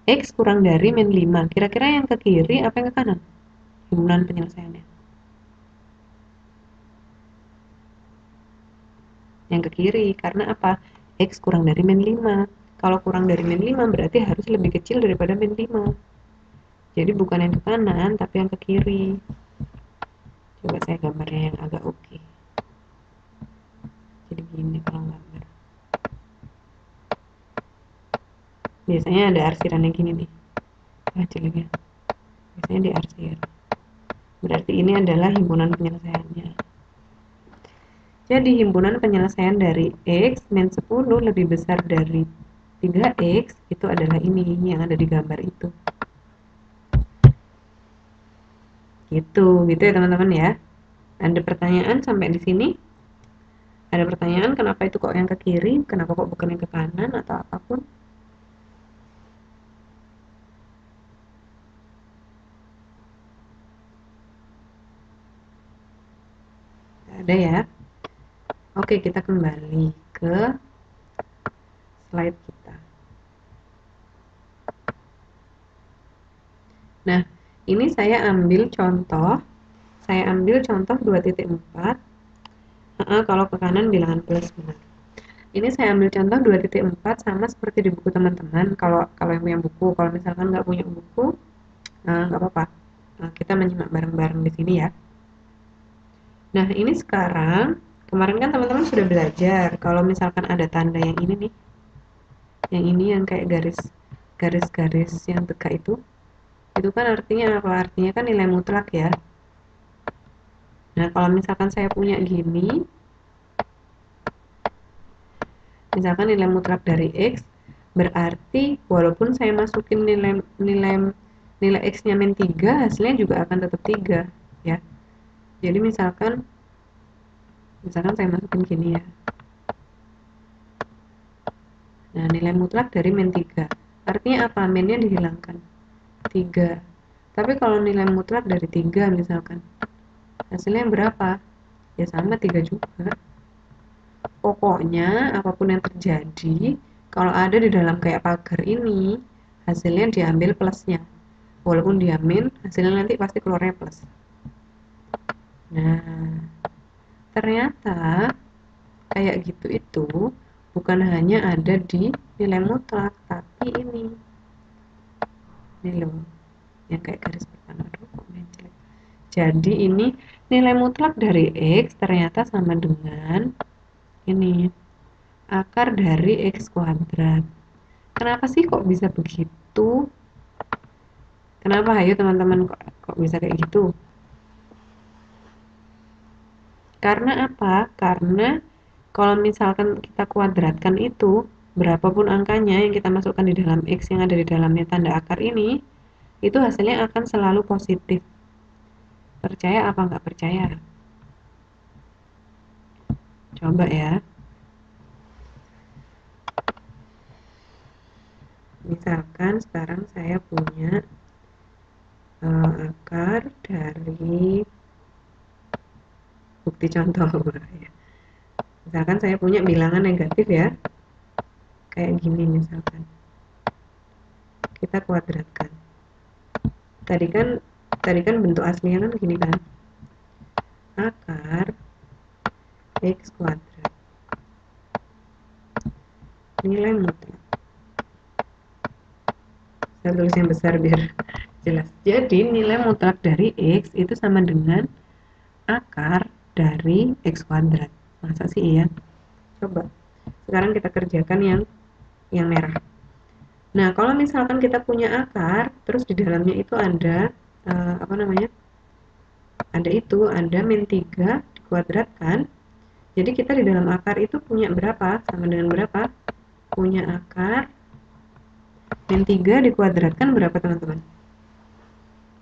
X kurang dari min 5. Kira-kira yang ke kiri apa yang ke kanan? Himpunan penyelesaiannya. Yang ke kiri, karena apa? X kurang dari min 5. Kalau kurang dari min 5 berarti harus lebih kecil daripada min 5. Jadi bukan yang ke kanan, tapi yang ke kiri. Coba saya gambarnya yang agak oke. Jadi gini kalau gambar. Biasanya ada arsirannya gini nih. Jeleknya. Biasanya diarsir. Berarti ini adalah himpunan penyelesaiannya. Jadi himpunan penyelesaian dari X min 10 lebih besar dari 3X itu adalah ini yang ada di gambar itu. Gitu ya teman-teman ya. Ada pertanyaan sampai di sini? Ada pertanyaan kenapa itu kok yang ke kiri? Kenapa kok bukan yang ke kanan atau apapun? Gak ada ya. Oke, kita kembali ke slide kita. Nah, ini saya ambil contoh 2.4. Kalau ke kanan bilangan plus benar. Ini saya ambil contoh 2.4 sama seperti di buku teman-teman. Kalau yang punya buku, kalau misalkan nggak punya buku, nggak apa-apa. Kita menyimak bareng-bareng di sini ya. Nah, ini sekarang, kemarin kan teman-teman sudah belajar kalau misalkan ada tanda yang ini nih, yang ini yang kayak garis-garis yang tegak itu kan artinya apa? Artinya kan nilai mutlak ya. Nah, kalau misalkan saya punya gini, misalkan nilai mutlak dari X, berarti walaupun saya masukin nilai X-nya min 3, hasilnya juga akan tetap 3. ya. Jadi misalkan saya masukin gini ya. Nah, nilai mutlak dari min 3. Artinya apa? Minnya dihilangkan. 3. Tapi kalau nilai mutlak dari 3 misalkan, hasilnya berapa? Ya sama 3 juga. Pokoknya apapun yang terjadi, kalau ada di dalam kayak pagar ini, hasilnya diambil plusnya. Walaupun dia min, hasilnya nanti pasti keluarnya plus. Nah, ternyata kayak gitu itu bukan hanya ada di nilai mutlak, tapi ini loh, yang kayak garis pertama. Jadi ini nilai mutlak dari X ternyata sama dengan ini, akar dari X kuadrat. Kenapa sih kok bisa begitu? Kenapa? Ayo teman-teman, kok bisa kayak gitu? Karena apa? Karena kalau misalkan kita kuadratkan itu, berapapun angkanya yang kita masukkan di dalam X yang ada di dalamnya tanda akar ini, itu hasilnya akan selalu positif. Percaya apa nggak percaya? Coba ya. Misalkan sekarang saya punya akar dari bukti contoh ya. Misalkan saya punya bilangan negatif ya, kayak gini misalkan. Kita kuadratkan. Tadi kan bentuk aslinya kan gini kan. Akar X kuadrat. Nilai mutlak. Saya tulis yang besar biar jelas. Jadi nilai mutlak dari X itu sama dengan akar dari X kuadrat. Masa sih iya? Coba. Sekarang kita kerjakan yang merah. Nah, kalau misalkan kita punya akar, terus di dalamnya itu ada apa namanya? Ada min 3 dikuadratkan. Jadi kita di dalam akar itu punya berapa? Sama dengan berapa? Punya akar min 3 dikuadratkan berapa teman-teman?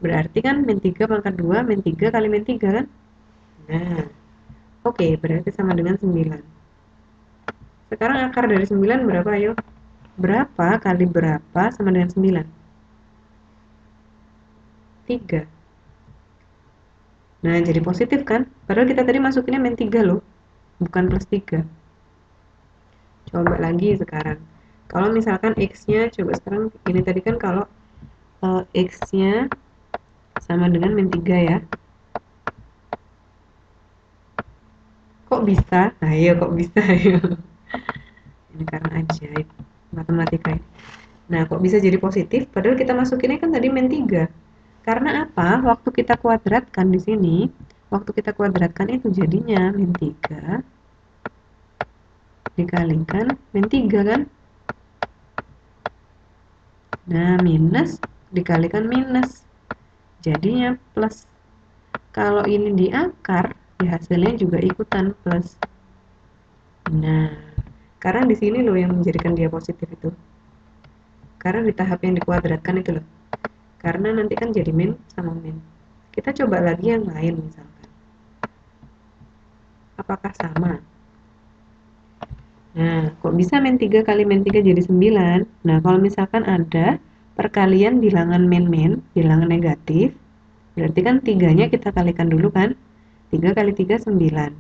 Berarti kan min 3 pangkat 2, min 3 kali min 3 kan? Nah, oke, berarti sama dengan 9. Sekarang akar dari 9 berapa ayo? Berapa kali berapa sama dengan 9? 3. Nah, jadi positif kan? Padahal kita tadi masukinnya min 3 loh, bukan plus 3. Coba lagi sekarang. Kalau misalkan X-nya, coba sekarang ini tadi kan kalau X-nya sama dengan min 3 ya. Kok bisa? Ayo, kok bisa? Ayo. Ini karena ajaib matematika ini. Nah, kok bisa jadi positif? Padahal kita masukinnya kan tadi min 3. Karena apa? Waktu kita kuadratkan di sini, waktu kita kuadratkan itu jadinya min 3 dikalikan min 3 kan? Nah, minus dikalikan minus. Jadinya plus. Kalau ini di akar, ya hasilnya juga ikutan plus. Nah, karena di sini loh yang menjadikan dia positif itu. Karena di tahap yang dikuadratkan itu loh. Karena nanti kan jadi min sama min. Kita coba lagi yang lain misalkan. Apakah sama? Nah, kok bisa min 3 kali min 3 jadi 9? Nah, kalau misalkan ada perkalian bilangan min-min, bilangan negatif, berarti kan 3-nya kita kalikan dulu kan? 3 kali 3, 9.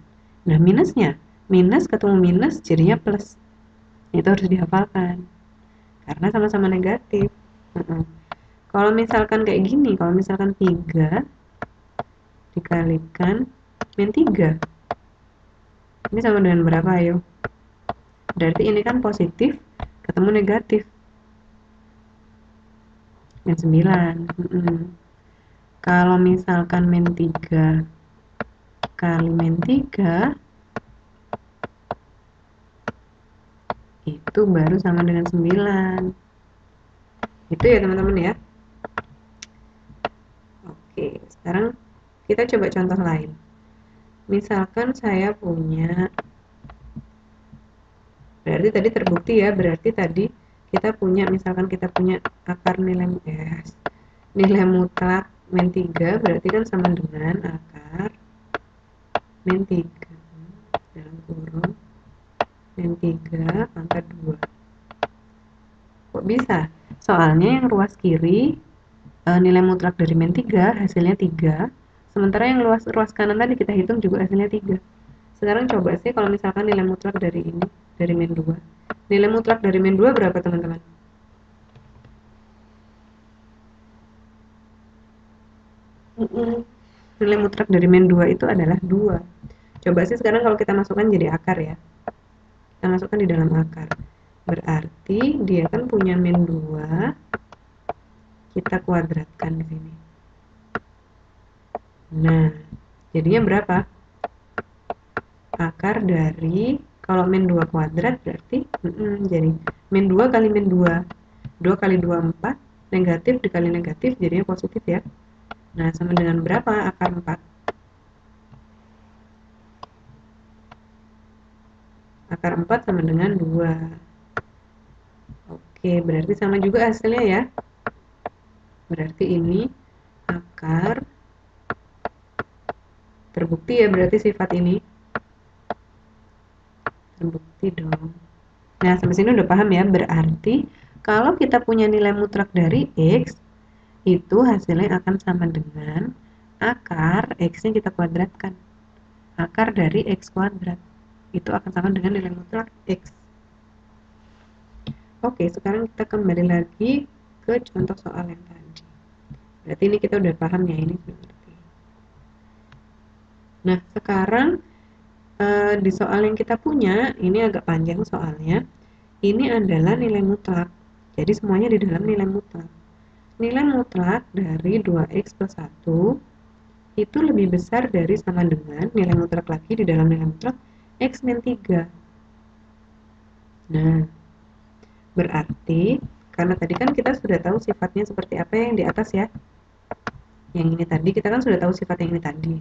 Nah, minusnya, minus ketemu minus jadinya plus. Itu harus dihafalkan. Karena sama-sama negatif. Kalau misalkan kayak gini, kalau misalkan 3 dikalikan min 3. Ini sama dengan berapa ayo? Berarti ini kan positif ketemu negatif. Min 9. Kalau misalkan min 3 kali min 3 itu baru sama dengan 9. Itu ya teman-teman ya. Oke, sekarang kita coba contoh lain. Misalkan saya punya, berarti tadi terbukti ya, berarti tadi kita punya, misalkan kita punya akar nilai mutlak min 3 berarti kan sama dengan akar min 3 dalam kurung min 3 pangkat 2. Kok bisa? Soalnya yang ruas kiri nilai mutlak dari min 3 hasilnya 3, sementara yang ruas kanan tadi kita hitung juga hasilnya 3. Sekarang coba sih kalau misalkan nilai mutlak dari ini, dari min 2. Nilai mutlak dari min 2 berapa teman-teman? Nilai mutlak dari min 2 itu adalah 2. Coba sih sekarang kalau kita masukkan jadi akar ya. Kita masukkan di dalam akar. Berarti dia kan punya min 2, kita kuadratkan di sini. Nah, jadinya berapa? Akar dari, kalau min 2 kuadrat berarti jadi min 2 kali min 2. 2 kali 2 4, negatif dikali negatif jadinya positif ya. Nah, sama dengan berapa akar 4? Akar 4 sama dengan 2. Oke, berarti sama juga hasilnya ya. Berarti ini akar, terbukti ya berarti sifat ini. Terbukti dong. Nah, sampai sini udah paham ya. Berarti kalau kita punya nilai mutlak dari X, itu hasilnya akan sama dengan akar X-nya kita kuadratkan. Akar dari X kuadrat. Itu akan sama dengan nilai mutlak X. Oke, sekarang kita kembali lagi ke contoh soal yang tadi. Berarti ini kita udah paham ya, ini sudah ngerti. Nah, sekarang di soal yang kita punya, ini agak panjang soalnya. Ini adalah nilai mutlak. Jadi semuanya di dalam nilai mutlak. Nilai mutlak dari 2x plus 1 itu lebih besar dari sama dengan nilai mutlak lagi di dalam nilai mutlak x min 3. Nah, berarti karena tadi kan kita sudah tahu sifatnya seperti apa yang di atas ya. Yang ini tadi kita kan sudah tahu sifat yang ini tadi.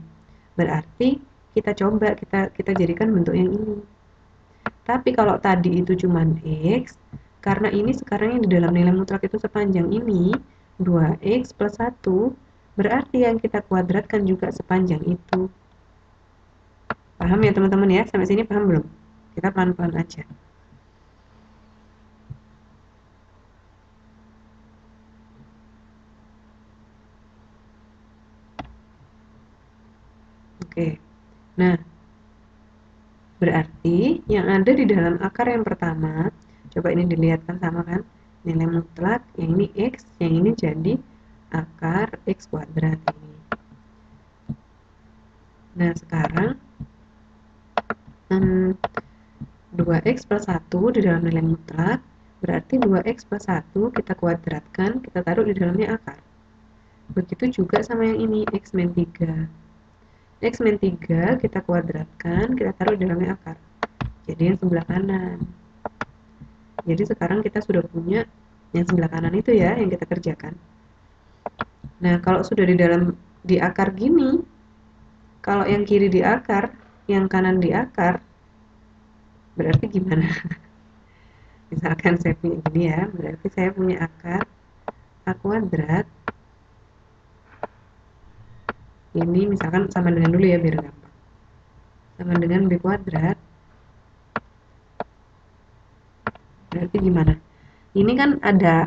Berarti kita coba kita jadikan bentuk yang ini. Tapi kalau tadi itu cuma x, karena ini sekarang yang di dalam nilai mutlak itu sepanjang ini 2x plus 1, berarti yang kita kuadratkan juga sepanjang itu. Paham ya teman-teman ya? Sampai sini paham belum? Kita pelan-pelan aja. Oke. Nah, berarti yang ada di dalam akar yang pertama, coba ini dilihatkan sama kan? Nilai mutlak, yang ini x, yang ini jadi akar x kuadrat ini. Nah, sekarang 2x plus 1 di dalam nilai mutlak, berarti 2x plus 1 kita kuadratkan, kita taruh di dalamnya akar. Begitu juga sama yang ini, x min 3. X min 3 kita kuadratkan, kita taruh di dalamnya akar. Jadi yang sebelah kanan. Jadi sekarang kita sudah punya yang sebelah kanan itu ya, yang kita kerjakan. Nah, kalau sudah di akar gini, kalau yang kiri di akar, yang kanan di akar, berarti gimana? Misalkan saya punya gini ya, berarti saya punya akar A kuadrat. Ini misalkan sama dengan dulu ya biar gampang. Sama dengan B kuadrat. Berarti gimana? Ini kan ada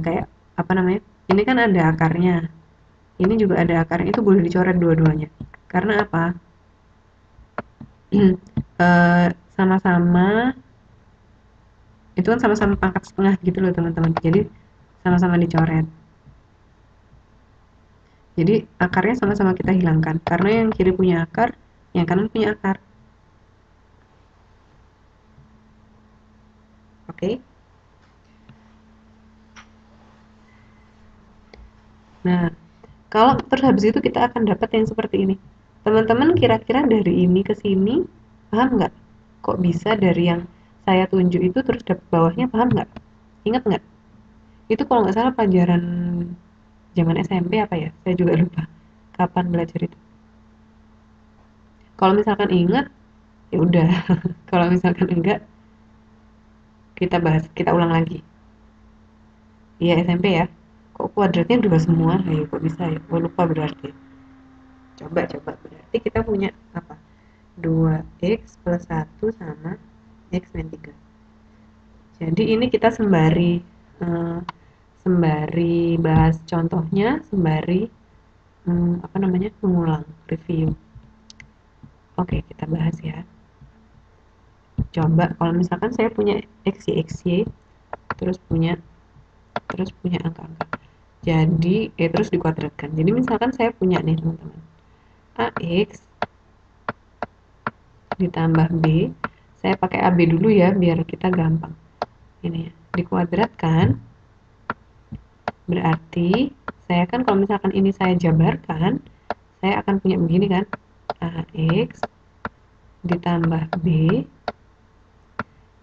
kayak apa namanya? Ini kan ada akarnya. Ini juga ada akarnya, itu boleh dicoret dua-duanya. Karena apa? Sama-sama itu kan sama-sama pangkat setengah gitu loh teman-teman. Jadi sama-sama dicoret. Jadi akarnya sama-sama kita hilangkan. Karena yang kiri punya akar, yang kanan punya akar. Oke? Nah, kalau terus habis itu kita akan dapat yang seperti ini. Teman-teman kira-kira dari ini ke sini paham nggak? Kok bisa dari yang saya tunjuk itu terus dapat bawahnya, paham nggak? Ingat nggak? Itu kalau nggak salah pelajaran zaman SMP apa ya? Saya juga lupa kapan belajar itu. Kalau misalkan ingat, ya udah. Kalau misalkan enggak, kita bahas, kita ulang lagi. Iya SMP ya. Kok kok kuadratnya 2 semua, ayo kok bisa ya, oh lupa berarti. Coba berarti kita punya apa, 2x plus 1 sama x min 3. Jadi ini kita sembari bahas contohnya, sembari apa namanya, mengulang, review. Oke, kita bahas ya. Coba kalau misalkan saya punya xy terus punya angka-angka, jadi terus dikuadratkan. Jadi misalkan saya punya nih teman-teman, ax ditambah b, saya pakai ab dulu ya biar kita gampang. Ini ya, dikuadratkan, berarti saya kan kalau misalkan ini saya jabarkan, saya akan punya begini kan, ax ditambah b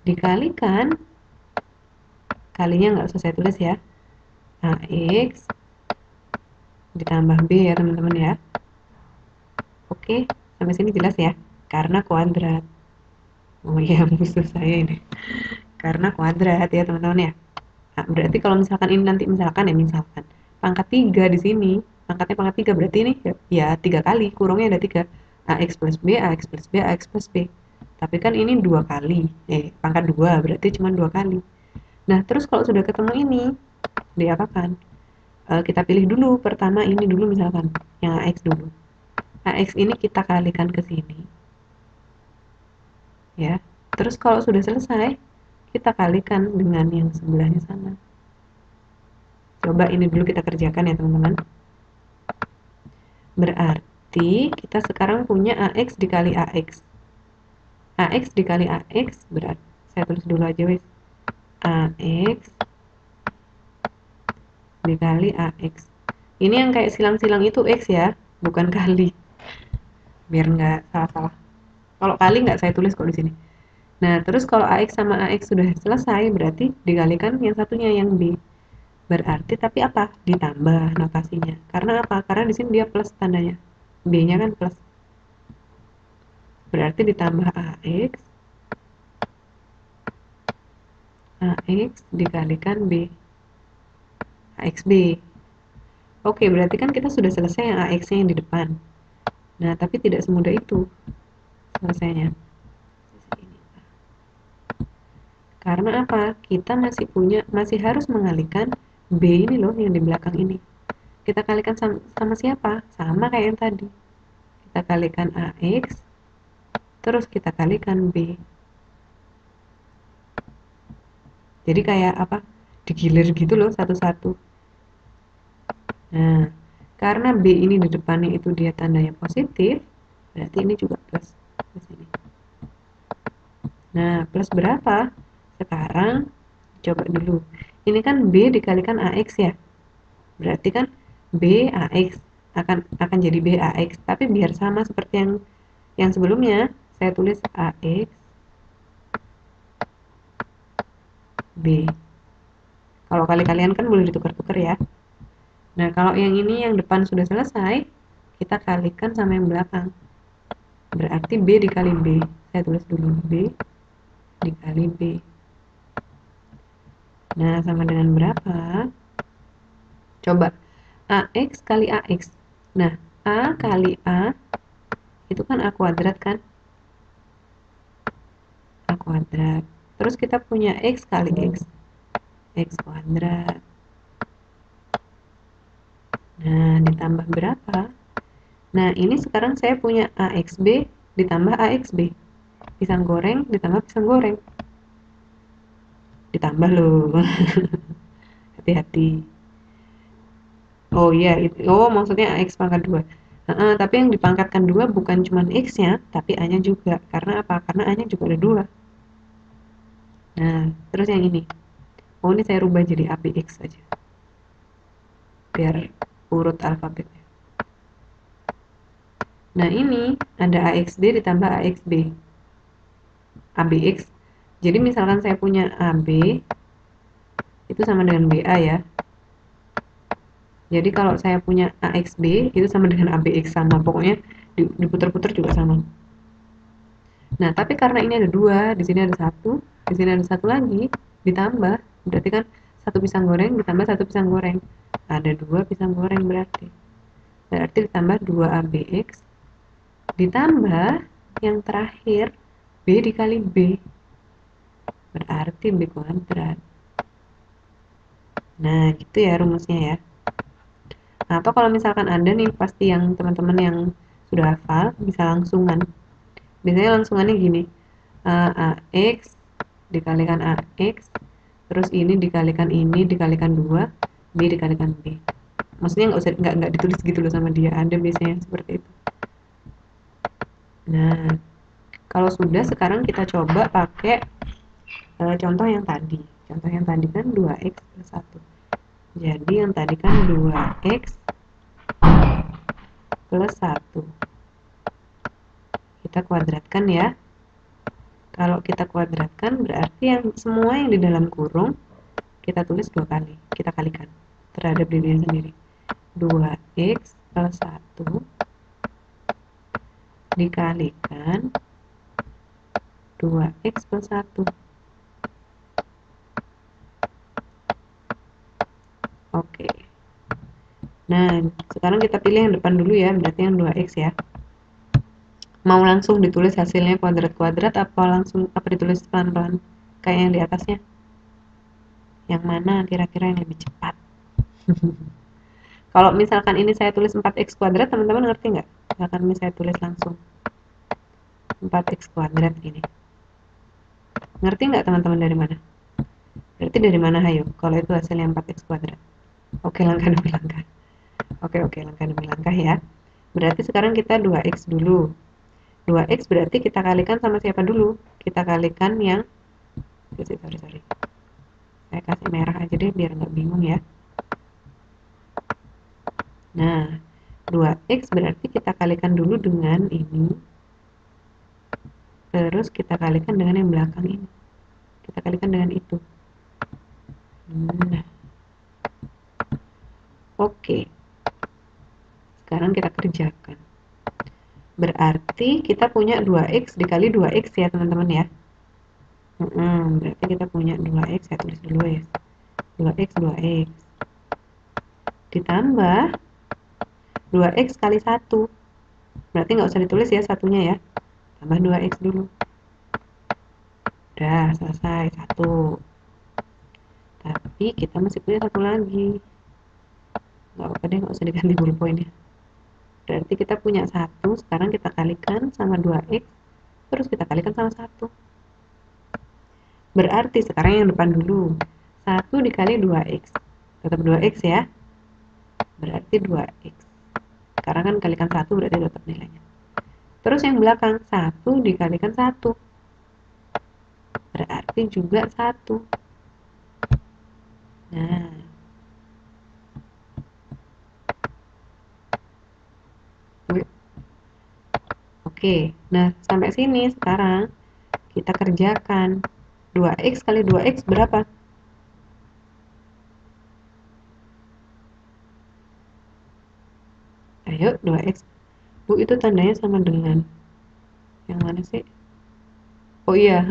dikalikan, kalinya nggak usah saya tulis ya, ax ditambah b ya teman-teman ya. Oke, sampai sini jelas ya, karena kuadrat. Oh iya, musuh saya ini, karena kuadrat ya teman-teman ya. Nah, berarti kalau misalkan ini nanti misalkan pangkat 3 di sini, pangkatnya pangkat 3, berarti ini ya 3 kali, kurungnya ada 3, ax plus b, ax plus b, ax plus b. Tapi kan ini 2 kali, pangkat 2 berarti cuma 2 kali. Nah, terus kalau sudah ketemu ini, diapakan? Kita pilih dulu pertama ini dulu, misalkan yang ax dulu. Ax ini kita kalikan ke sini. Ya. Terus kalau sudah selesai, kita kalikan dengan yang sebelahnya sana. Coba ini dulu kita kerjakan ya teman-teman. Berarti kita sekarang punya ax dikali ax. Ax dikali ax berarti, saya tulis dulu aja wis, ax dikali ax. Ini yang kayak silang-silang itu x ya, bukan kali, biar nggak salah-salah. Kalau kali nggak saya tulis kok di sini. Nah, terus kalau ax sama ax sudah selesai, berarti dikalikan yang satunya, yang b. Berarti tapi apa? Ditambah notasinya. Karena apa? Karena di sini dia plus tandanya. B-nya kan plus. Berarti ditambah ax dikalikan b, axb. Oke, berarti kan kita sudah selesai yang ax-nya yang di depan. Nah, tapi tidak semudah itu selesainya. Karena apa? Kita masih harus mengalihkan b ini loh, yang di belakang ini. Kita kalikan sama siapa? Sama kayak yang tadi. Kita kalikan ax, terus kita kalikan b. Jadi kayak apa? Digilir gitu loh satu-satu. Nah, karena b ini di depannya itu dia tandanya positif, berarti ini juga plus di sini. Nah, plus berapa? Sekarang coba dulu. Ini kan b dikalikan ax ya. Berarti kan b ax akan jadi b ax, tapi biar sama seperti yang sebelumnya, saya tulis ax b. Kalau kali-kalian kan boleh ditukar-tukar ya. Nah, kalau yang ini yang depan sudah selesai, kita kalikan sama yang belakang. Berarti b dikali b. Saya tulis dulu b dikali b. Nah, sama dengan berapa? Coba, ax kali ax. Nah, a kali a, itu kan a kuadrat kan? A kuadrat. Terus kita punya x kali x. X kuadrat. Nah, ditambah berapa? Nah, ini sekarang saya punya axb ditambah axb. Pisang goreng ditambah pisang goreng. Ditambah loh. Hati-hati. Oh iya, oh maksudnya ax pangkat 2. Tapi yang dipangkatkan 2 bukan cuma x-nya, tapi a-nya juga. Karena apa? Karena a-nya juga ada 2. Nah, terus yang ini. Oh, ini saya rubah jadi abx saja. Biar urut alfabetnya. Nah, ini ada axd ditambah axb. abx. Jadi misalkan saya punya ab, itu sama dengan ba ya. Jadi kalau saya punya axb, itu sama dengan abx, sama. Pokoknya diputar-putar juga sama. Nah, tapi karena ini ada 2, di sini ada 1, di sini ada 1 lagi, ditambah, berarti kan 1 pisang goreng ditambah 1 pisang goreng. Ada 2 pisang goreng berarti. Berarti ditambah 2ABX ditambah yang terakhir B dikali B. Berarti B kuadrat. Nah, gitu ya rumusnya ya. Nah, atau kalau misalkan ada nih, pasti yang teman-teman yang sudah hafal bisa langsungan. Biasanya langsungannya gini, AX dikalikan AX, terus ini dikalikan 2, B dikalikan B. Maksudnya nggak ditulis gitu loh sama dia, ada biasanya seperti itu. Nah, kalau sudah, sekarang kita coba pakai contoh yang tadi. Contoh yang tadi kan 2X plus 1. Jadi yang tadi kan 2X plus 1. Kita kuadratkan ya. Kalau kita kuadratkan berarti yang semua yang di dalam kurung kita tulis 2 kali. Kita kalikan terhadap dirinya sendiri. 2X plus 1 dikalikan 2X plus 1. Oke. Nah, sekarang kita pilih yang depan dulu ya, berarti yang 2X ya. Mau langsung ditulis hasilnya kuadrat-kuadrat apa ditulis pelan-pelan kayak yang di atasnya? Yang mana kira-kira yang lebih cepat? Kalau misalkan ini saya tulis 4x kuadrat, teman-teman ngerti nggak? Misalkan ini saya tulis langsung 4x kuadrat ini. Ngerti nggak teman-teman dari mana? Berarti dari mana, hayo? Kalau itu hasilnya 4x kuadrat. Oke, langkah demi langkah. Oke, langkah demi langkah ya. Berarti sekarang kita 2x dulu. 2x berarti kita kalikan sama siapa dulu? Kita kalikan yang sorry. Saya kasih merah aja deh biar nggak bingung ya. Nah, 2x berarti kita kalikan dulu dengan ini. Terus kita kalikan dengan yang belakang ini. Kita kalikan dengan itu. Nah. Oke. Sekarang kita kerjakan. Berarti kita punya 2x dikali 2x ya teman-teman ya. Berarti kita punya 2x, saya tulis dulu ya. 2x ditambah 2x kali 1. Berarti nggak usah ditulis ya satunya ya. Tambah 2x dulu. Udah, selesai. 1. Tapi kita masih punya satu lagi. Nggak apa-apa deh, nggak usah diganti ballpointnya. Berarti kita punya 1, sekarang kita kalikan sama 2x, terus kita kalikan sama 1. Berarti sekarang yang depan dulu. 1 dikali 2x. Tetap 2x ya. Berarti 2x. Karena kan kalikan 1 berarti tetap nilainya. Terus yang belakang 1 dikalikan 1. Berarti juga 1. Nah. Oke. Nah, sampai sini sekarang kita kerjakan. 2x kali 2x berapa? Ayo, 2x. Bu, itu tandanya sama dengan yang mana sih? Oh iya,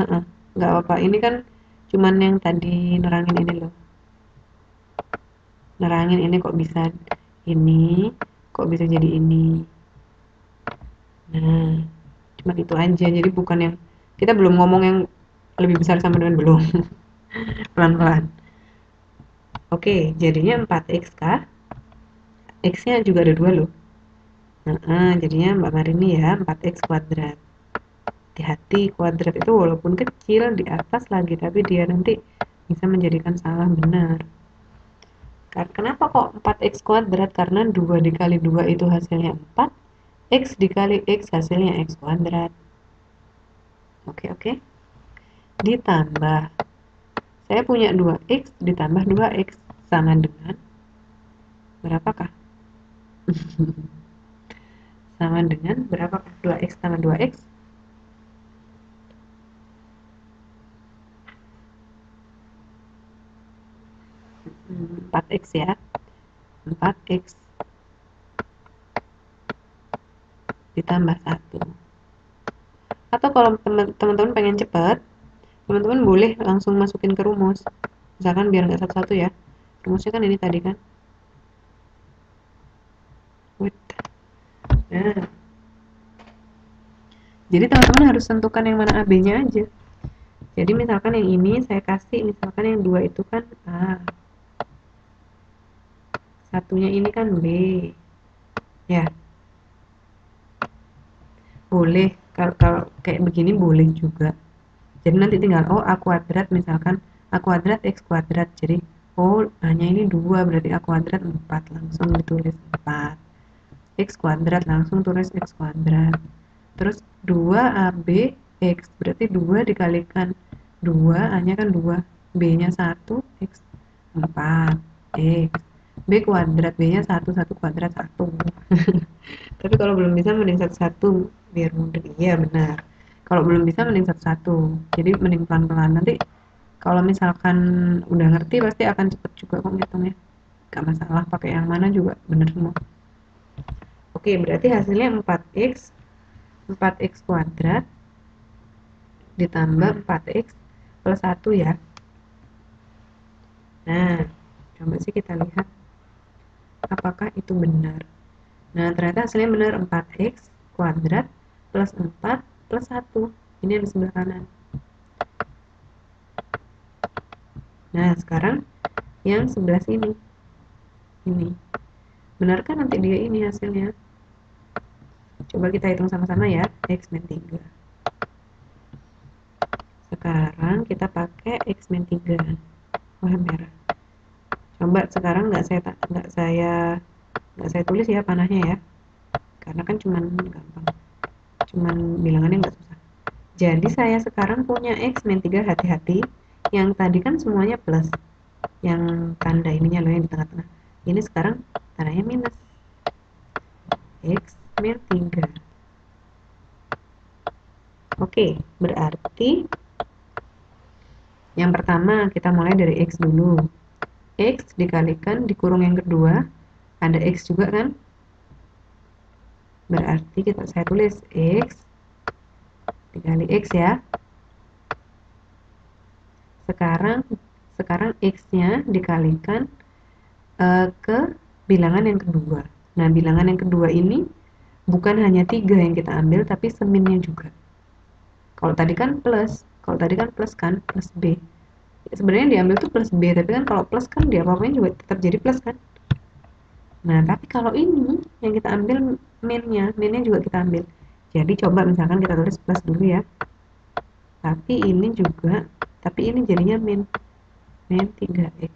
nggak apa-apa. Ini kan cuman yang tadi nerangin ini loh. Nerangin ini kok bisa ini, kok bisa jadi ini. Nah, cuma itu aja. Jadi bukan yang kita belum ngomong yang lebih besar sama dengan belum. Pelan-pelan. Oke, jadinya 4x kah? X-nya juga ada 2 loh. Jadinya Mbak Marini ya 4x kuadrat. Hati-hati, kuadrat itu walaupun kecil di atas lagi, tapi dia nanti bisa menjadikan salah benar. Kenapa kok 4x kuadrat? Karena 2 dikali 2 itu hasilnya 4, x dikali x hasilnya x kuadrat. Oke. Ditambah, saya punya 2x ditambah 2x sama dengan berapakah? Sama dengan berapakah? 2x tambah 2x? 4x ya. 4x ditambah 1. Atau kalau teman-teman pengen cepat, teman-teman boleh langsung masukin ke rumus. Misalkan biar nggak satu-satu ya. Rumusnya kan ini tadi kan. Nah, jadi teman-teman harus tentukan yang mana AB-nya aja. Jadi misalkan yang ini saya kasih, misalkan yang 2 itu kan A, satunya ini kan B, ya boleh. Kalau kayak begini boleh juga. Jadi nanti tinggal A kuadrat, misalkan A kuadrat X kuadrat, jadi hanya ini 2, berarti A kuadrat 4, langsung ditulis 4. X kuadrat, langsung tulis X kuadrat. Terus 2AB X, berarti 2 dikalikan 2, A nya kan 2, B nya 1, X 4, X. B kuadrat, B nya 1, 1 kuadrat 1. Tapi kalau belum bisa mending satu-satu biar mudah. Iya benar. Kalau belum bisa mending satu-satu. Jadi mending pelan-pelan. Nanti kalau misalkan udah ngerti pasti akan cepet juga kok ngitungnya. Gak masalah pakai yang mana juga bener semua. Oke, berarti hasilnya 4x 4x kuadrat ditambah 4x plus 1 ya. Nah, coba sih kita lihat apakah itu benar. Nah, ternyata hasilnya benar, 4x kuadrat plus 4 plus 1. Ini yang di sebelah kanan. Nah, sekarang yang sebelah sini. Ini. Benar kan nanti dia ini hasilnya? Coba kita hitung sama-sama ya, X min 3. Sekarang kita pakai X min 3. Wah, merah. Coba sekarang nggak saya tulis ya panahnya ya. Karena kan cuman gampang. Cuman bilangannya nggak susah. Jadi saya sekarang punya X min 3, hati-hati. Yang tadi kan semuanya plus. Yang tanda ininya loh yang di tengah-tengah. Ini sekarang tandanya minus. X min 3. Oke, berarti yang pertama kita mulai dari X dulu. X dikalikan dikurung yang kedua, ada X juga kan? Berarti saya tulis X dikali X ya. Sekarang X-nya dikalikan ke bilangan yang kedua. Nah, bilangan yang kedua ini bukan hanya 3 yang kita ambil, tapi seminnya juga. Kalau tadi kan plus kan, plus B. Sebenarnya diambil tuh plus B, tapi kan kalau plus kan dia apa-apain juga tetap jadi plus kan. Nah, tapi kalau ini yang kita ambil minnya juga kita ambil. Jadi coba misalkan kita tulis plus dulu ya. Tapi ini jadinya min 3x.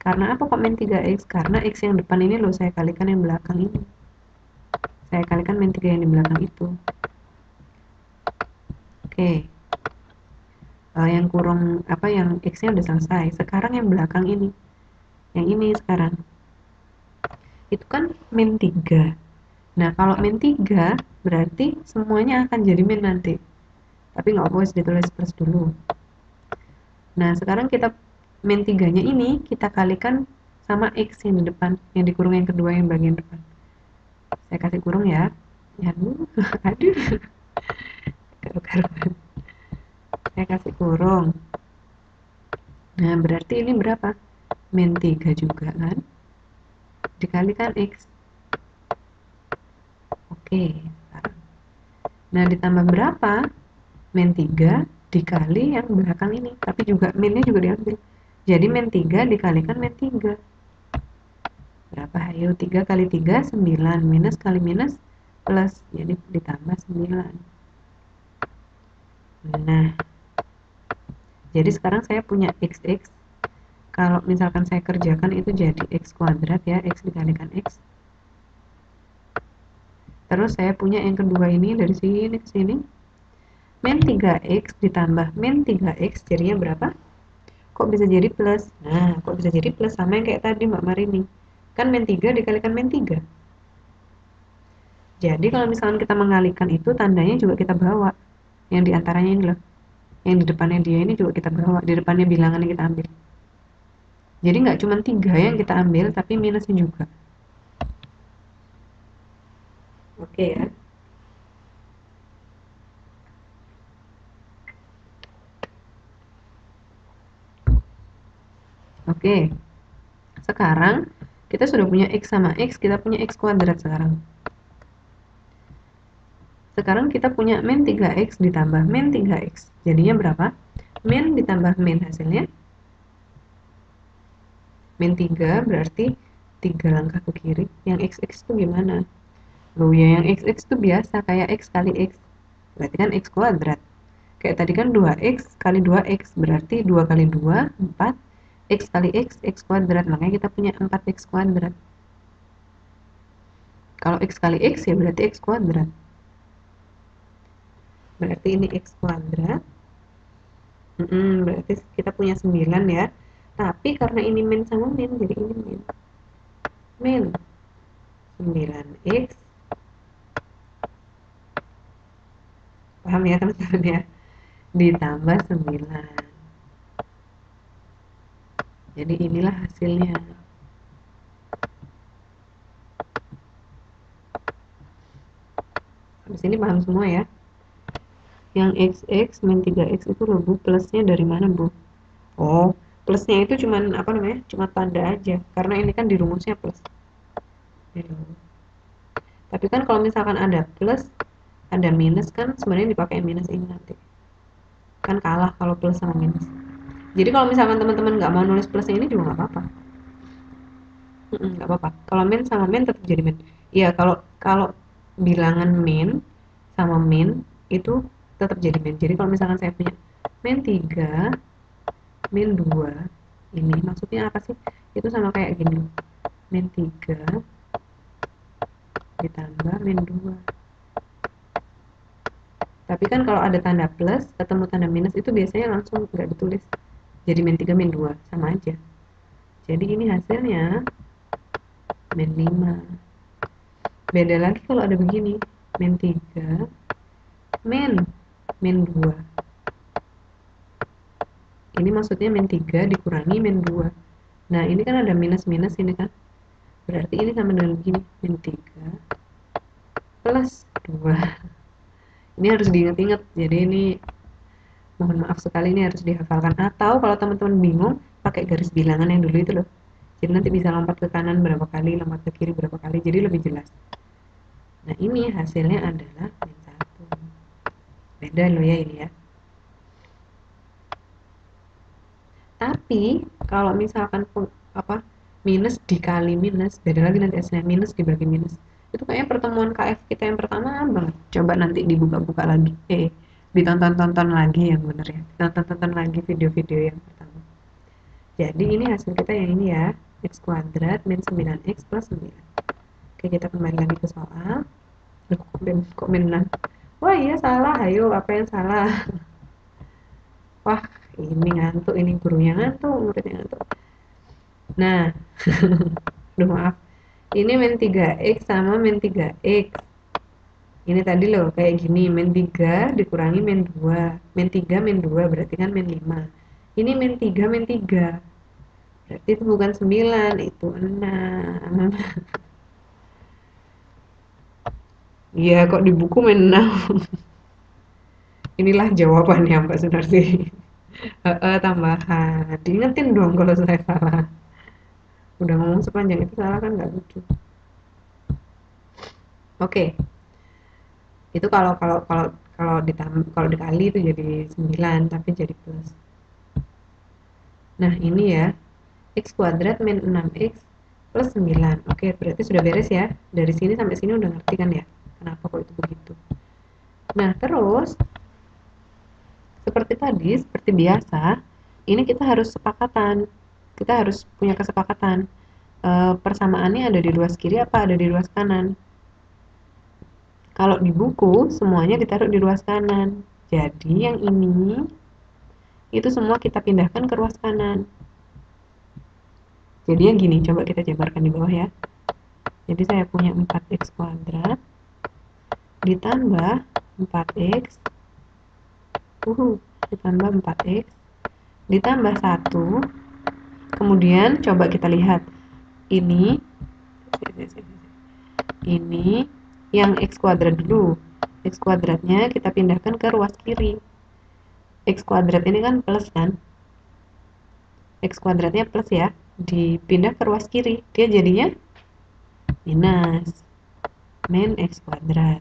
Karena apa kok min 3x? Karena x yang depan ini loh saya kalikan yang belakang ini. Saya kalikan min 3 yang di belakang itu. Oke. Yang kurung yang x-nya udah selesai. Sekarang yang belakang ini. Yang ini sekarang. Itu kan min 3. Nah, kalau min 3 berarti semuanya akan jadi min nanti. Tapi nggak boleh ditulis plus dulu. Nah, sekarang kita min 3-nya ini kita kalikan sama x yang di depan, yang dikurung yang kedua yang bagian depan. Saya kasih kurung ya. Aduh. Karu-karuan. Saya kasih kurung. Nah, berarti ini berapa? Min 3 juga kan? Dikalikan x. Oke, sekarang. Nah, ditambah berapa? Min 3 dikali yang belakang ini. Tapi juga minnya juga diambil. Jadi min 3 dikalikan min 3. Berapa? Ayo, 3 kali 3, 9. Minus kali minus, plus. Jadi ditambah 9. Nah, jadi sekarang saya punya xx. Kalau misalkan saya kerjakan itu jadi x kuadrat ya, x dikalikan x. Terus saya punya yang kedua ini dari sini ke sini. Min 3x ditambah min 3x jadinya berapa? Kok bisa jadi plus? Nah, kok bisa jadi plus? Sama yang kayak tadi Mbak Marini. Kan min 3 dikalikan min 3. Jadi kalau misalkan kita mengalihkan itu, tandanya juga kita bawa. Yang diantaranya ini loh. Yang di depannya dia ini juga kita bawa. Di depannya bilangan yang kita ambil. Jadi nggak cuma 3 yang kita ambil, tapi minusnya juga. Oke ya. Oke. Sekarang Kita sudah punya X sama X, kita punya X kuadrat sekarang. Sekarang kita punya min 3X ditambah min 3X. Jadinya berapa? Min ditambah min hasilnya. Min 3 berarti 3 langkah ke kiri. Yang X itu gimana? Loh ya, yang X itu biasa kayak X kali X. Berarti kan X kuadrat. Kayak tadi kan 2X kali 2X. Berarti 2 kali 2, 4. X kali X, X kuadrat. Makanya kita punya 4X kuadrat. Kalau X kali X ya berarti X kuadrat. Berarti ini X kuadrat. Berarti kita punya 9 ya. Tapi karena ini min sama min, jadi ini min. Min 9X. Paham ya teman-teman ya? Ditambah 9. Jadi inilah hasilnya. Di sini paham semua ya? Yang XX min 3X itu loh Bu, plusnya dari mana Bu? Oh, plusnya itu cuman apa namanya? Cuma tanda aja. Karena ini kan di rumusnya plus. Tapi kan kalau misalkan ada plus, ada minus kan sebenarnya dipakai minus ini nanti. Kan kalah kalau plus sama minus. Jadi kalau misalkan teman-teman nggak mau nulis plusnya ini juga nggak apa-apa. Nggak apa-apa. Kalau min sama min tetap jadi min. Iya, kalau kalau bilangan min sama min itu tetap jadi min. Jadi kalau misalkan saya punya min 3, min 2, ini maksudnya apa sih? Itu sama kayak gini. Min 3 ditambah min 2. Tapi kan kalau ada tanda plus ketemu tanda minus itu biasanya langsung nggak ditulis. Jadi min 3 min 2 sama aja. Jadi ini hasilnya min 5. Beda lagi kalau ada begini. Min 3 min 2. Ini maksudnya min 3 dikurangi min 2. Nah ini kan ada minus-minus ini kan. Berarti ini sama dengan begini. Min 3 plus 2. Ini harus diingat-ingat. Jadi ini mohon maaf sekali ini harus dihafalkan. Atau kalau teman-teman bingung pakai garis bilangan yang dulu itu loh. Jadi nanti bisa lompat ke kanan berapa kali, lompat ke kiri berapa kali. Jadi lebih jelas. Nah ini hasilnya adalah min 1. Beda loh ya ini ya. Tapi kalau misalkan apa minus dikali minus, beda lagi nanti hasilnya minus dibagi minus. Itu kayaknya pertemuan KF kita yang pertama banget. Coba nanti dibuka-buka lagi. Ditonton-tonton lagi yang bener ya. Ditonton-tonton lagi video-video yang pertama. Jadi ini hasil kita yang ini ya. X kuadrat min 9X plus 9. Oke, kita kembali lagi ke soal. Kok min 6? Wah iya salah, ayo apa yang salah? Wah ini ngantuk, ini gurunya ngantuk, muridnya ngantuk. Nah, aduh maaf. Ini min 3X sama min 3X. Ini tadi loh, kayak gini. Min 3 dikurangi min 2. Min 3 min 2 berarti kan min 5. Ini min 3 min 3. Berarti itu bukan 9, itu 6. Iya, kok di buku min 6. Inilah jawabannya Mbak Sunarti. Tambahan. Diingetin dong kalau saya salah. Udah ngomong sepanjang itu salah kan nggak lucu. Oke. Itu kalau dikali itu jadi 9 tapi jadi plus. Nah, ini ya. X kuadrat min 6X plus 9. Oke, berarti sudah beres ya. Dari sini sampai sini udah ngerti kan ya? Kenapa kok itu begitu? Nah, terus seperti tadi, seperti biasa, ini kita harus sepakatan. Kita harus punya kesepakatan. Persamaannya ada di ruas kiri apa ada di ruas kanan? Kalau di buku semuanya ditaruh di ruas kanan. Jadi yang ini itu semua kita pindahkan ke ruas kanan. Jadi yang gini, coba kita jabarkan di bawah ya. Jadi saya punya 4X kuadrat ditambah 4X ditambah 4X ditambah 1. Kemudian coba kita lihat ini yang X kuadrat dulu. X kuadratnya kita pindahkan ke ruas kiri. X kuadrat ini kan plus kan? X kuadratnya plus ya. dipindah ke ruas kiri, dia jadinya minus min x kuadrat.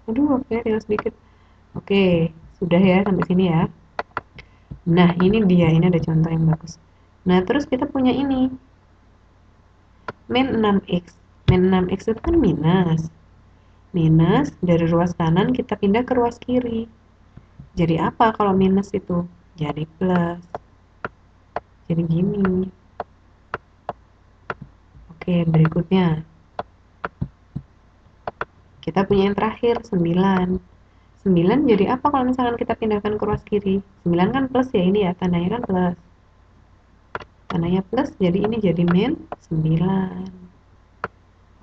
Aduh, oke, tinggal sedikit. Oke, sudah ya sampai sini ya. Nah, ini dia, ini ada contoh yang bagus. Nah, terus kita punya ini. Min 6x. Min 6x itu kan minus. Minus, dari ruas kanan kita pindah ke ruas kiri. Jadi apa kalau minus itu? Jadi plus. Jadi gini. Oke, berikutnya. Kita punya yang terakhir, 9. 9 jadi apa kalau misalkan kita pindahkan ke ruas kiri? 9 kan plus ya, ini ya, tandanya kan plus. Tandanya plus, jadi ini jadi min 9.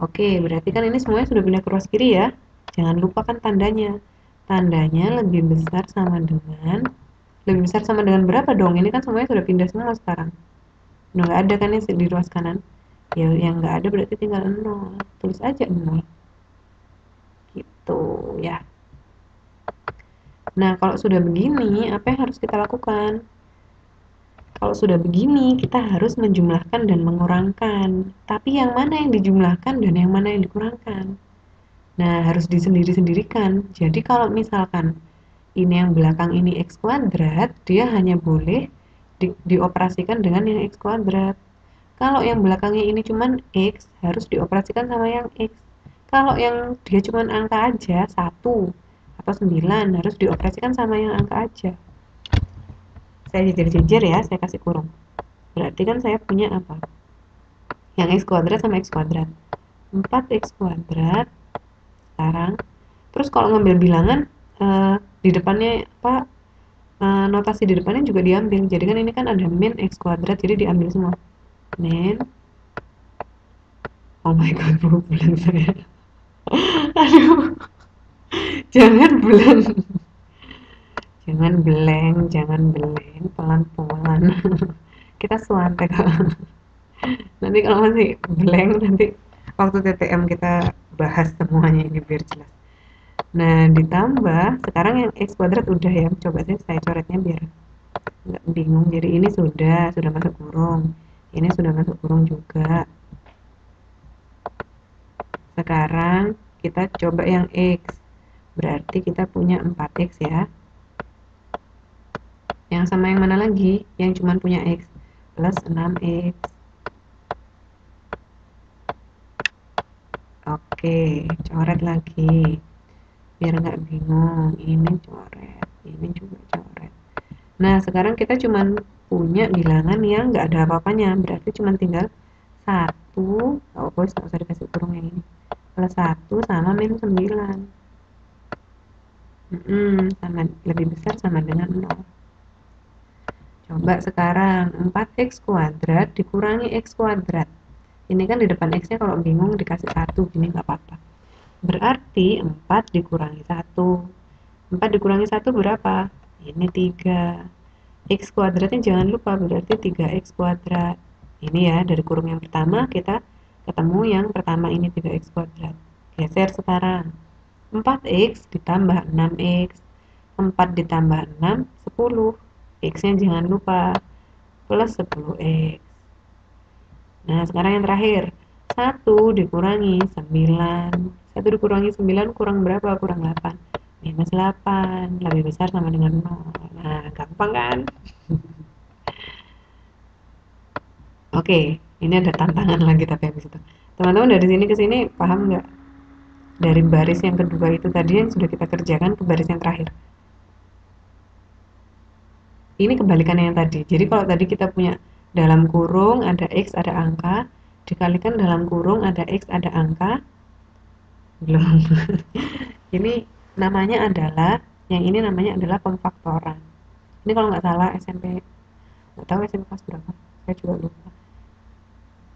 Oke, berarti kan ini semuanya sudah pindah ke ruas kiri ya. Jangan lupakan tandanya. Tandanya lebih besar sama dengan, lebih besar sama dengan berapa dong? Ini kan semuanya sudah pindah semua sekarang. Udah nggak ada kan ini di ruas kanan. Ya, yang nggak ada berarti tinggal 0. Tulis aja 0. Gitu ya. Nah, kalau sudah begini, apa yang harus kita lakukan? Kalau sudah begini, kita harus menjumlahkan dan mengurangkan. Tapi yang mana yang dijumlahkan dan yang mana yang dikurangkan? Nah, harus disendiri-sendirikan. Jadi kalau misalkan ini yang belakang ini x kuadrat, dia hanya boleh dioperasikan dengan yang x kuadrat. Kalau yang belakangnya ini cuman x, harus dioperasikan sama yang x. Kalau yang dia cuman angka aja, 1 atau 9, harus dioperasikan sama yang angka aja. Saya jejer-jejer ya, saya kasih kurung. Berarti kan saya punya apa? Yang x kuadrat sama x kuadrat. 4x kuadrat sekarang. Terus kalau ngambil bilangan, di depannya apa, notasi di depannya juga diambil. Jadi kan ini kan ada min x kuadrat, jadi diambil semua. Min, oh my god, bulan saya. Aduh, jangan bulan. Jangan blank, pelan-pelan. Kita suantek. Nanti kalau masih blank, nanti waktu TTM kita bahas semuanya ini biar jelas. Nah, ditambah sekarang yang x kuadrat udah ya, coba saya coretnya biar nggak bingung. Jadi ini sudah masuk kurung, ini sudah masuk kurung juga. Sekarang kita coba yang x, berarti kita punya 4x ya. Yang sama yang mana lagi? Yang cuma punya x plus 6x. Oke, coret lagi biar nggak bingung. Ini coret, ini juga coret. Nah, sekarang kita cuma punya bilangan yang nggak ada apa-apanya, berarti cuma tinggal 1, oh bos nggak usah dikasih kurung yang ini, plus 1 sama min 9. Sama, lebih besar sama dengan 0. Coba sekarang 4x kuadrat dikurangi x kuadrat. Ini kan di depan x nya kalau bingung dikasih 1 gini nggak apa-apa. Berarti 4 dikurangi 1. 4 dikurangi 1 berapa? Ini 3. X kuadratnya jangan lupa berarti 3x kuadrat. Ini ya, dari kurung yang pertama kita ketemu yang pertama ini 3x kuadrat. Geser sekarang. 4x ditambah 6x. 4 ditambah 6, 10. X-nya jangan lupa. Plus 10x. Nah, sekarang yang terakhir. 1 dikurangi 9. 1 dikurangi 9 kurang berapa? Kurang 8. Minus 8. Lebih besar sama dengan 0. Nah, gampang kan? Oke, ini ada tantangan lagi tapi habis itu. Teman-teman dari sini ke sini paham nggak? Dari baris yang kedua itu tadi yang sudah kita kerjakan ke baris yang terakhir. Ini kebalikannya yang tadi. Jadi kalau tadi kita punya dalam kurung ada x ada angka, dikalikan dalam kurung ada x ada angka. Belum. Ini namanya adalah, yang ini namanya adalah pemfaktoran. Ini kalau nggak salah SMP, nggak tahu SMP kelas berapa, saya juga lupa.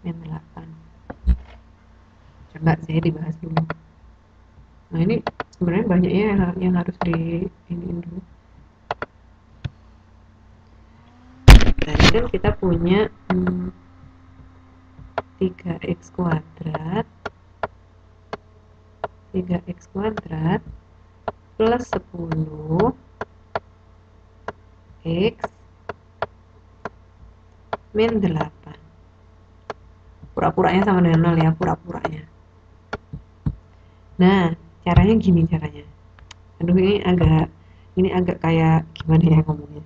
Min 8. Coba saya dibahas dulu. Nah ini sebenarnya banyak ya yang harus di ini dulu. Tadi kan kita punya 3x kuadrat 3x kuadrat plus 10 x min 8. Pura-puranya sama dengan 0 ya, pura-puranya. Nah, caranya gini caranya. Aduh, ini agak kayak gimana ya ngomongnya.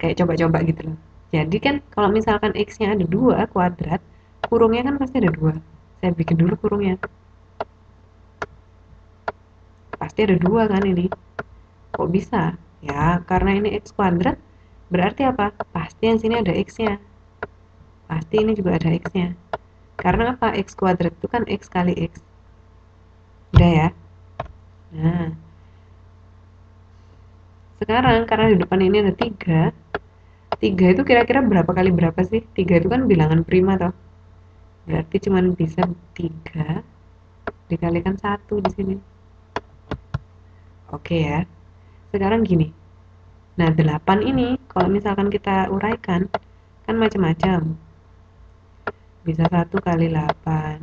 Kayak coba-coba gitu loh. Jadi kan kalau misalkan x-nya ada 2 kuadrat, kurungnya kan pasti ada 2. Saya bikin dulu kurungnya. Pasti ada 2 kan ini. Kok bisa? Ya, karena ini x kuadrat, berarti apa? Pasti yang sini ada x-nya. Pasti ini juga ada x-nya. Karena apa? X kuadrat itu kan x kali x. Udah ya? Nah, sekarang karena di depan ini ada 3. 3 itu kira-kira berapa kali berapa sih? 3 itu kan bilangan prima toh. Berarti cuma bisa 3 dikalikan 1 di sini. Oke ya. Sekarang gini. Nah, 8 ini kalau misalkan kita uraikan kan macam-macam. Bisa 1 kali 8.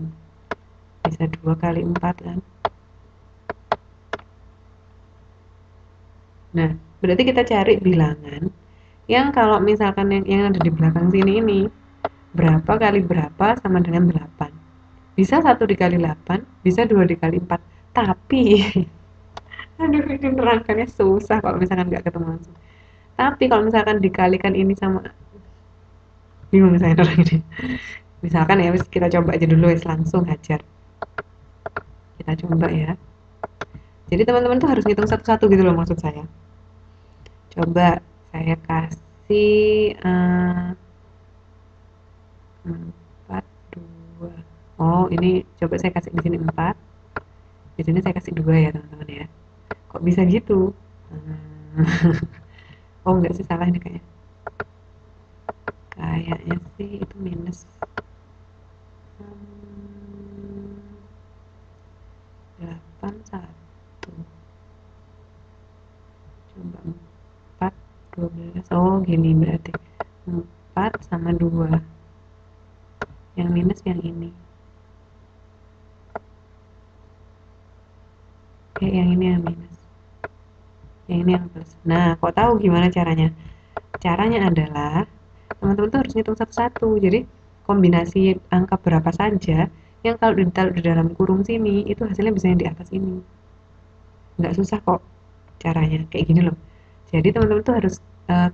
Bisa 2 kali 4 kan. Nah, berarti kita cari bilangan yang kalau misalkan yang ada di belakang sini ini berapa kali berapa sama dengan 8. Bisa 1 dikali 8, bisa 2 dikali 4. Tapi aduh, ini nerangkannya susah kalau misalkan nggak ketemu langsung. Tapi kalau misalkan dikalikan ini sama, bingung saya nerangin. Misalkan ya, kita coba aja dulu ya, langsung hajar. Kita coba ya. Jadi teman-teman tuh harus ngitung satu-satu gitu loh maksud saya. Coba saya kasih 4, 2. Oh, ini coba saya kasih di sini 4. Di sini saya kasih 2 ya teman-teman ya. Kok bisa gitu? Oh enggak sih, salah ini kayaknya. Kayaknya sih itu minus 81. Coba 4, 12. Oh gini berarti 4 sama 2. Yang minus yang ini. Yang ini yang minus. Yang ini yang plus. Nah, kok tahu gimana caranya? Caranya adalah teman-teman tuh harus ngitung satu-satu. Jadi kombinasi angka berapa saja yang kalau ditaruh di dalam kurung sini itu hasilnya bisa yang di atas ini. Nggak susah kok caranya, kayak gini loh. Jadi teman-teman tuh harus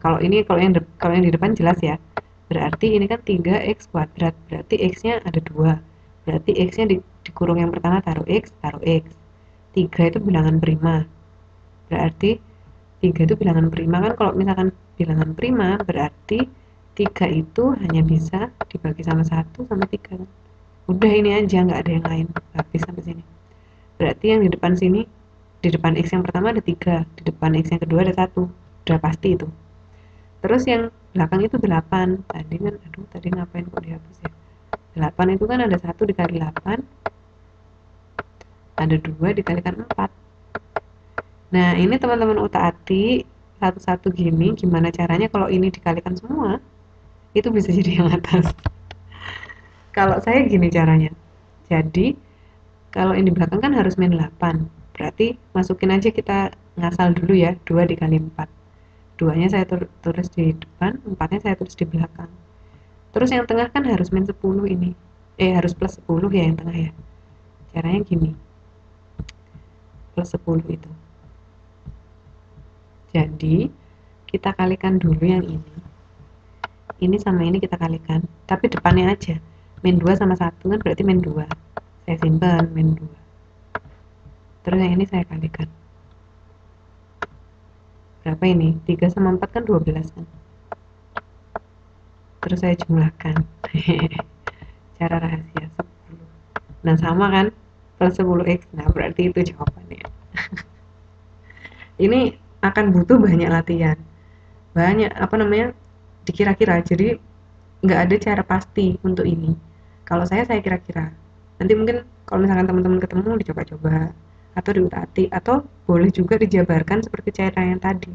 kalau yang di depan jelas ya. Berarti ini kan 3x kuadrat, berarti x-nya ada 2. Berarti x-nya di kurung yang pertama taruh x, taruh x. 3 itu bilangan prima. Berarti 3 itu bilangan prima kan, kalau misalkan bilangan prima berarti 3 itu hanya bisa dibagi sama 1 sama 3 kan. Udah ini aja, nggak ada yang lain. Habis sampai sini. Berarti yang di depan sini, di depan x yang pertama ada 3, di depan x yang kedua ada 1. Udah pasti itu. Terus yang belakang itu 8. Tadi kan, aduh tadi ngapain kok dihapus ya. 8 itu kan ada 1 dikali 8, ada 2 dikalikan 4. Nah, ini teman-teman utak-atik satu-satu gini, gimana caranya kalau ini dikalikan semua, itu bisa jadi yang atas. Kalau saya gini caranya. Jadi, kalau ini belakang kan harus min 8. Berarti masukin aja, kita ngasal dulu ya, 2 dikali 4. 2-nya saya tulis di depan, 4-nya saya tulis di belakang. Terus yang tengah kan harus min 10 ini. Harus plus 10 ya yang tengah ya. Caranya gini. Plus 10 itu. Jadi, kita kalikan dulu yang ini. Ini sama ini kita kalikan. Tapi depannya aja. Min 2 sama 1 kan berarti min 2. Saya simpan min 2. Terus yang ini saya kalikan. Berapa ini? 3 sama 4 kan 12 kan. Terus saya jumlahkan. Cara rahasia 10. Nah sama kan? Plus 10x. Nah berarti itu jawabannya. Ini akan butuh banyak latihan. Banyak dikira-kira. Jadi nggak ada cara pasti untuk ini. Kalau saya kira-kira. Nanti mungkin kalau misalkan teman-teman ketemu dicoba-coba atau diutak-atik, atau boleh juga dijabarkan seperti cara yang tadi.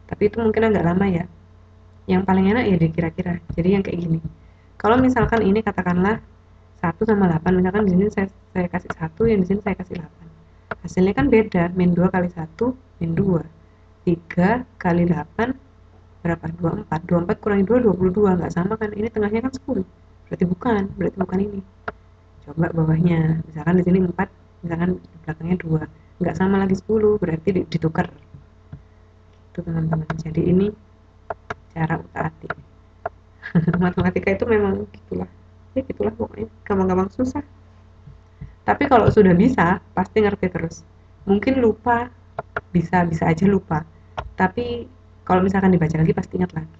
Tapi itu mungkin agak lama ya. Yang paling enak ya dikira-kira. Jadi yang kayak gini. Kalau misalkan ini katakanlah 1 sama 8, misalkan di sini saya kasih 1, yang di sini saya kasih 8. Hasilnya kan beda, min 2 kali 1, min 2. 3 kali 8, berapa? 24. 24 kurangi 2, 22. Nggak sama kan? Ini tengahnya kan 10. Berarti bukan ini. Coba bawahnya. Misalkan di sini 4, misalkan di belakangnya 2. Nggak sama lagi 10, berarti ditukar. Itu teman-teman. Jadi ini cara utak-atik. Matematika itu memang gitulah. Ya gitulah pokoknya. Gampang-gampang susah. Tapi kalau sudah bisa, pasti ngerti terus. Mungkin lupa, bisa aja lupa. Tapi kalau misalkan dibaca lagi pasti ingat lagi.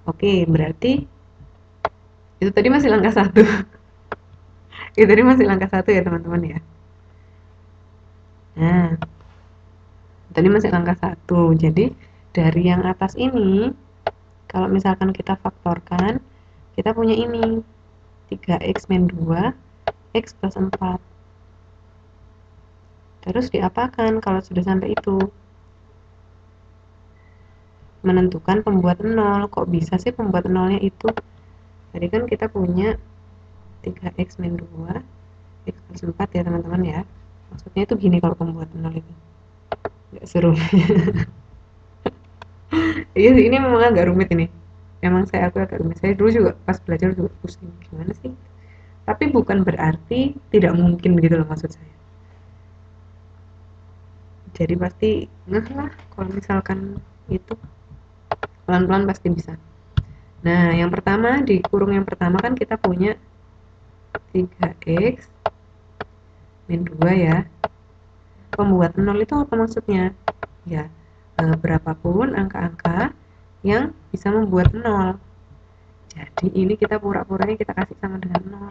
Oke, berarti itu tadi masih langkah 1. Itu tadi masih langkah 1 ya teman-teman ya. Nah, tadi masih langkah 1. Jadi dari yang atas ini, kalau misalkan kita faktorkan, kita punya ini 3x min 2 x plus 4. Terus diapakan kalau sudah sampai itu? Menentukan pembuat 0. Kok bisa sih pembuat 0-nya itu? Tadi kan kita punya 3x min 2 x plus 4 ya teman-teman ya. Maksudnya itu gini kalau pembuat 0 itu. Nggak seru. Iya sih, ini memang agak rumit ini. Memang saya agak rumit. Saya dulu juga pas belajar juga pusing. Gimana sih? Tapi bukan berarti tidak mungkin gitu loh maksud saya. Jadi pasti ngeh lah kalau misalkan itu pelan-pelan pasti bisa. Nah, yang pertama di kurung yang pertama kan kita punya 3x min 2 ya. Pembuat 0 itu apa maksudnya? Ya, berapapun angka-angka yang bisa membuat 0. Jadi ini kita pura-puranya kita kasih sama dengan 0.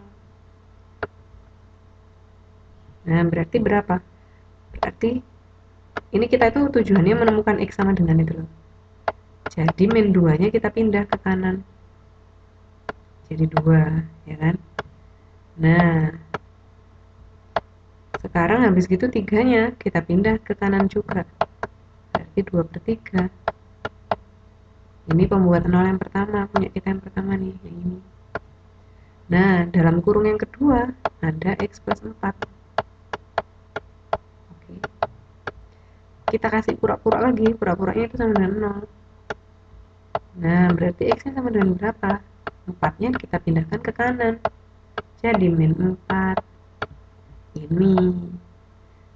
Nah, berarti berapa? Berarti ini kita itu tujuannya menemukan x sama dengan itu loh. Jadi min 2-nya kita pindah ke kanan. Jadi 2, ya kan? Nah, sekarang habis gitu 3-nya kita pindah ke kanan juga. Berarti 2/3. Ini pembuat 0 yang pertama, punya kita yang pertama nih, yang ini. Nah, dalam kurung yang kedua ada x plus 4. Oke. Kita kasih pura-pura lagi, pura-puranya itu sama dengan 0. Nah, berarti x-nya sama dengan berapa? 4-nya kita pindahkan ke kanan. Jadi min 4. Ini.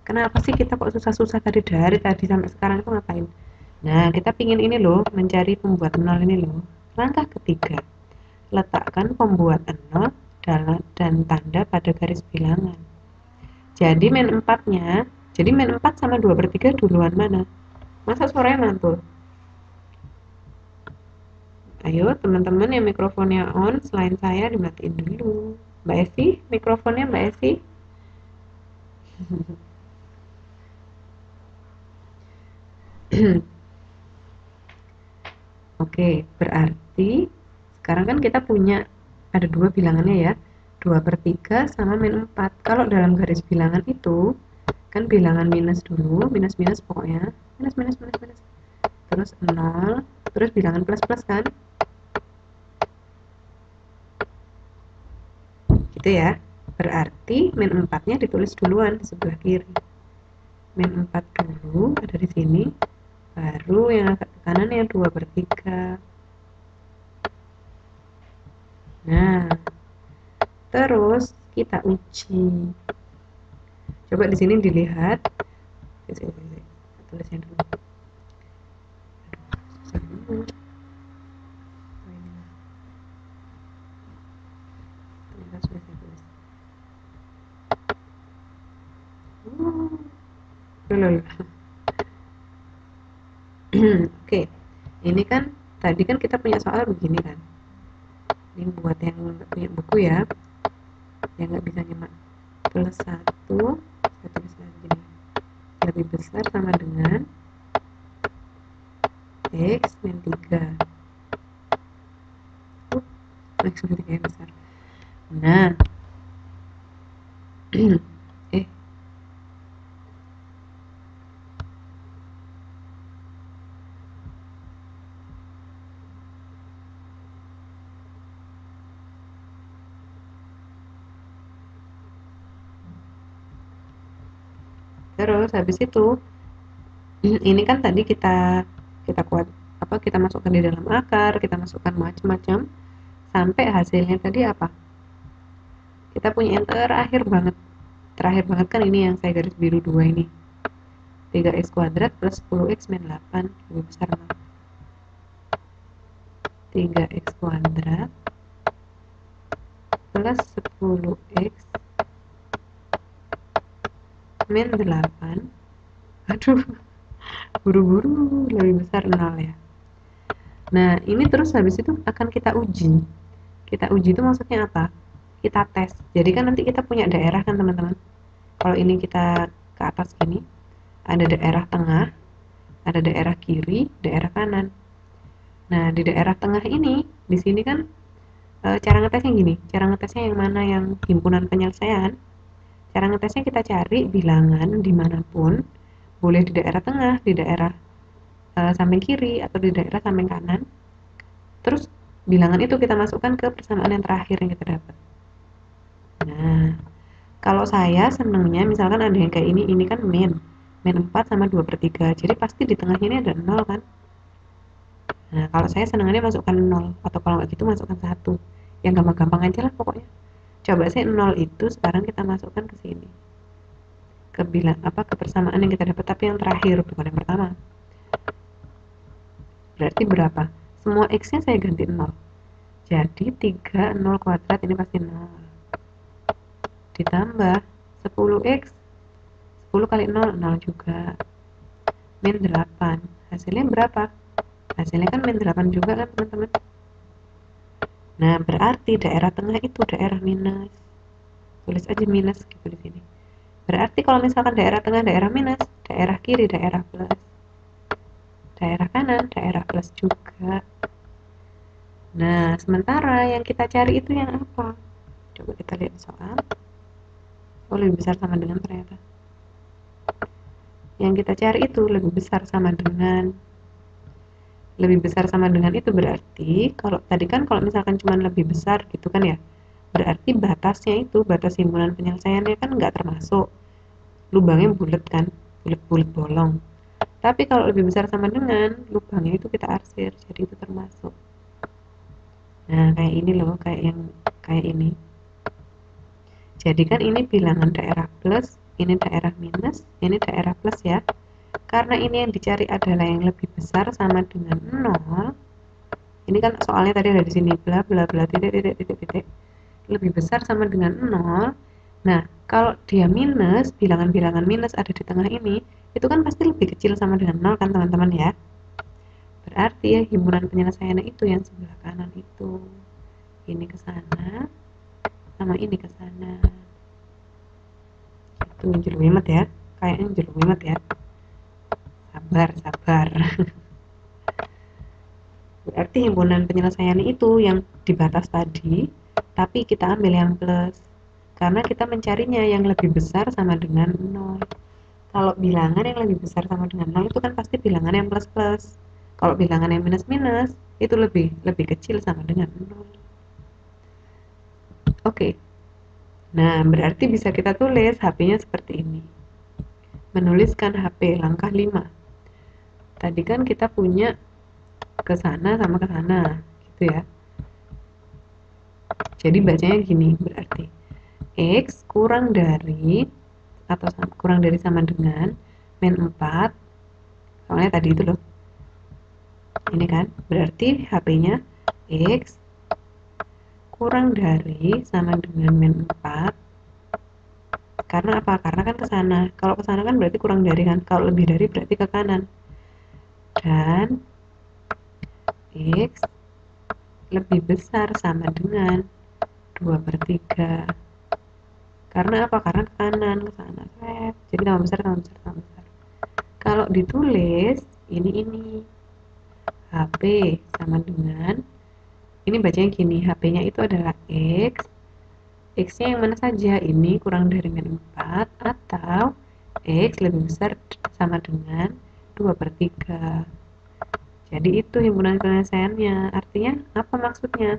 Kenapa sih kita kok susah-susah dari tadi sampai sekarang itu ngapain? Nah, kita pingin ini loh, mencari pembuat 0 ini loh. Langkah ketiga, letakkan pembuat 0 dan tanda pada garis bilangan. Jadi min 4-nya, jadi min 4 sama 2/3 duluan mana? Masa suaranya mantul? Ayo teman-teman yang mikrofonnya on, selain saya dimatiin dulu. Mbak Esi, mikrofonnya Mbak Esi. Oke, berarti sekarang kan kita punya ada dua bilangannya ya, 2/3 sama min 4. Kalau dalam garis bilangan itu kan bilangan minus dulu, minus pokoknya, minus, terus 0, terus bilangan plus kan, gitu ya. Berarti min 4-nya ditulis duluan di sebelah kiri. Min 4 dulu ada di sini, baru yang agak ke kanan yang 2/3. Nah, terus kita uji. Coba di sini dilihat. Tulisnya dulu. Ternyata sudah saya tulis. Dulu. Oke. Ini kan tadi kan kita punya soal begini kan. Ini buat yang nggak punya buku ya, yang nggak bisa nyimak. Plus 1, saya tulis lagi gini, lebih besar sama dengan x min 3. X min 3 yang besar. Nah, terus habis itu ini kan tadi kita kuat kita masukkan di dalam akar, kita masukkan macam-macam sampai hasilnya tadi apa? Kita punya yang terakhir banget. Terakhir banget kan ini yang saya garis biru 2 ini. 3x kuadrat plus 10x min 8 lebih besar 0. 3x kuadrat plus 10x min 8. Aduh, buru-buru, lebih besar 0 ya. Nah, ini terus habis itu akan kita uji. Kita uji itu maksudnya apa? Kita tes. Jadi kan nanti kita punya daerah kan teman-teman. Kalau ini kita ke atas gini, ada daerah tengah, ada daerah kiri, daerah kanan. Nah, di daerah tengah ini, di sini kan cara ngetesnya gini. Cara ngetesnya yang mana yang himpunan penyelesaian. Cara ngetesnya kita cari bilangan dimanapun, boleh di daerah tengah, di daerah samping kiri, atau di daerah samping kanan. Terus bilangan itu kita masukkan ke persamaan yang terakhir yang kita dapat. Nah, kalau saya senengnya misalkan ada yang kayak ini kan min 4 sama 2/3, jadi pasti di tengahnya ini ada 0 kan. Nah, kalau saya senengannya masukkan 0, atau kalau nggak gitu masukkan 1, yang gampang-gampang aja lah pokoknya. Coba sih 0 itu sekarang kita masukkan ke sini, ke ke persamaan yang kita dapat, tapi yang terakhir bukan yang pertama. Berarti berapa? Semua x nya saya ganti 0, jadi 3 0 kuadrat ini pasti 0 ditambah 10x, 10 kali 0, 0 juga, min 8. Hasilnya berapa? Hasilnya kan min 8 juga kan teman-teman. Nah, berarti daerah tengah itu daerah minus. Tulis aja minus gitu di sini. Berarti kalau misalkan daerah tengah daerah minus, daerah kiri daerah plus, daerah kanan daerah plus juga. Nah, sementara yang kita cari itu yang apa? Coba kita lihat soal. Oh, lebih besar sama dengan ternyata. Yang kita cari itu lebih besar sama dengan. Lebih besar sama dengan itu berarti, kalau tadi kan kalau misalkan cuma lebih besar gitu kan ya, berarti batasnya itu, batas himpunan penyelesaiannya kan nggak termasuk. Lubangnya bulat kan, bulat-bulat bolong. Tapi kalau lebih besar sama dengan, lubangnya itu kita arsir, jadi itu termasuk. Nah, kayak ini loh, kayak ini. Jadi kan ini bilangan daerah plus, ini daerah minus, ini daerah plus ya. Karena ini yang dicari adalah yang lebih besar sama dengan 0. Ini kan soalnya tadi ada di sini bla bla bla titik. Lebih besar sama dengan 0. Nah, kalau dia minus, bilangan-bilangan minus ada di tengah ini, itu kan pasti lebih kecil sama dengan 0 kan teman-teman ya. Berarti ya himpunan penyelesaiannya itu yang sebelah kanan itu. Ini ke sana sama ini ke sana. Itu jelumet ya, kayaknya jelumet ya. Sabar. Berarti himpunan penyelesaian itu yang di batas tadi, tapi kita ambil yang plus. Karena kita mencarinya yang lebih besar sama dengan 0. Kalau bilangan yang lebih besar sama dengan 0 itu kan pasti bilangan yang plus-plus. Kalau bilangan yang minus-minus, itu lebih kecil sama dengan 0. Oke. Nah, berarti bisa kita tulis HP-nya seperti ini. Menuliskan HP langkah 5. Tadi kan kita punya ke sana sama ke sana, gitu ya. Jadi bacanya gini, berarti X kurang dari atau kurang dari sama dengan min 4. Soalnya tadi itu loh. Ini kan, berarti HP-nya X kurang dari sama dengan min 4. Karena apa? Karena kan ke sana. Kalau ke sana kan berarti kurang dari kan. Kalau lebih dari berarti ke kanan. Dan X lebih besar sama dengan 2/3. Karena apa? Karena ke kanan, ke sana. Jadi tambah besar. Kalau ditulis ini HP sama dengan, ini bacanya gini, HP-nya itu adalah X. X-nya yang mana saja? Ini kurang dari min 4 atau X lebih besar sama dengan 2/3. Jadi itu himpunan penyelesaiannya. Artinya apa maksudnya?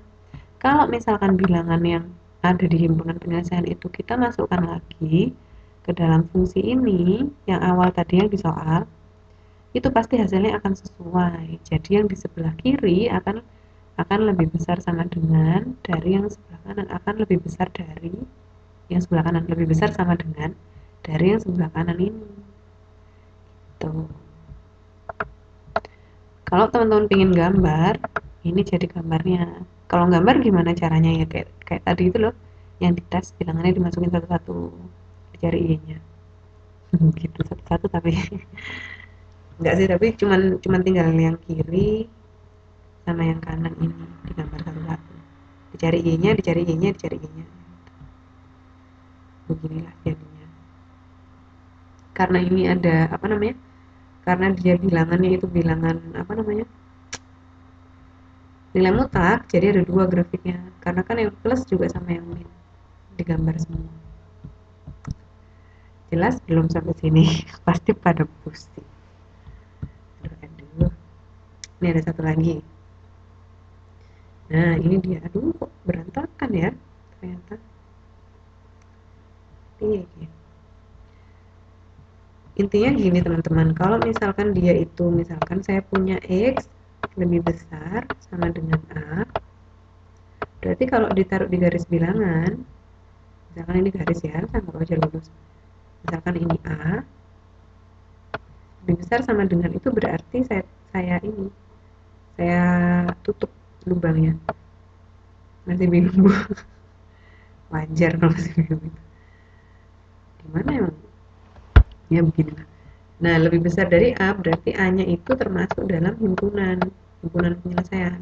Kalau misalkan bilangan yang ada di himpunan penyelesaian itu kita masukkan lagi ke dalam fungsi ini yang awal tadi yang di soal, itu pasti hasilnya akan sesuai. Jadi yang di sebelah kiri akan lebih besar sama dengan dari yang sebelah kanan, akan lebih besar dari yang sebelah kanan, lebih besar sama dengan dari yang sebelah kanan ini. Tuh. Kalau teman-teman pengen gambar, ini jadi gambarnya. Kalau gambar gimana caranya ya, kayak tadi itu loh, yang dites bilangannya dimasukin satu-satu, dicari i-nya. Gitu satu-satu tapi enggak sih, tapi cuman tinggal yang kiri sama yang kanan ini digambar satu-satu. Dicari y-nya, dicari y-nya, dicari y-nya. Beginilah jadinya. Karena ini ada apa namanya? Karena dia bilangannya itu bilangan apa namanya? Nilai mutlak, jadi ada dua grafiknya. Karena kan yang plus juga sama yang min digambar semua. Jelas belum sampai sini? Pasti pada pusing. Aduh. Ini ada satu lagi. Nah, ini dia. Aduh, kok berantakan ya? Ternyata. Iya, gitu. Intinya gini teman-teman, kalau misalkan dia itu, misalkan saya punya X lebih besar sama dengan A, berarti kalau ditaruh di garis bilangan, misalkan ini garis ya, sama aja lurus. Misalkan ini A, lebih besar sama dengan itu berarti saya tutup lubangnya. Masih bingung bu. Wajar kalau masih bingung. Gimana emang? Ya beginilah. Nah, lebih besar dari A berarti A-nya itu termasuk dalam himpunan penyelesaian.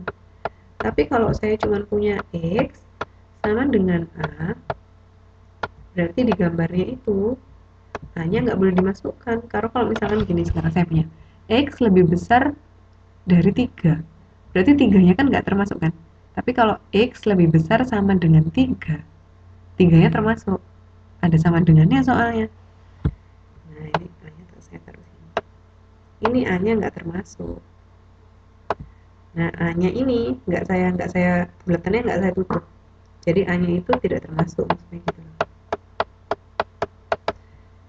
Tapi kalau saya cuma punya X sama dengan A, berarti di gambarnya itu A-nya nggak boleh dimasukkan. Karena kalau misalkan gini, sekarang saya punya X lebih besar dari 3, berarti 3-nya kan nggak termasuk kan. Tapi kalau X lebih besar sama dengan 3, 3-nya termasuk. Ada sama dengannya soalnya. Nah, ini A-nya saya taruh sini. Ini A-nya nggak termasuk. Nah, A-nya ini nggak saya buletannya nggak saya tutup. Jadi A-nya itu tidak termasuk, maksudnya gitu.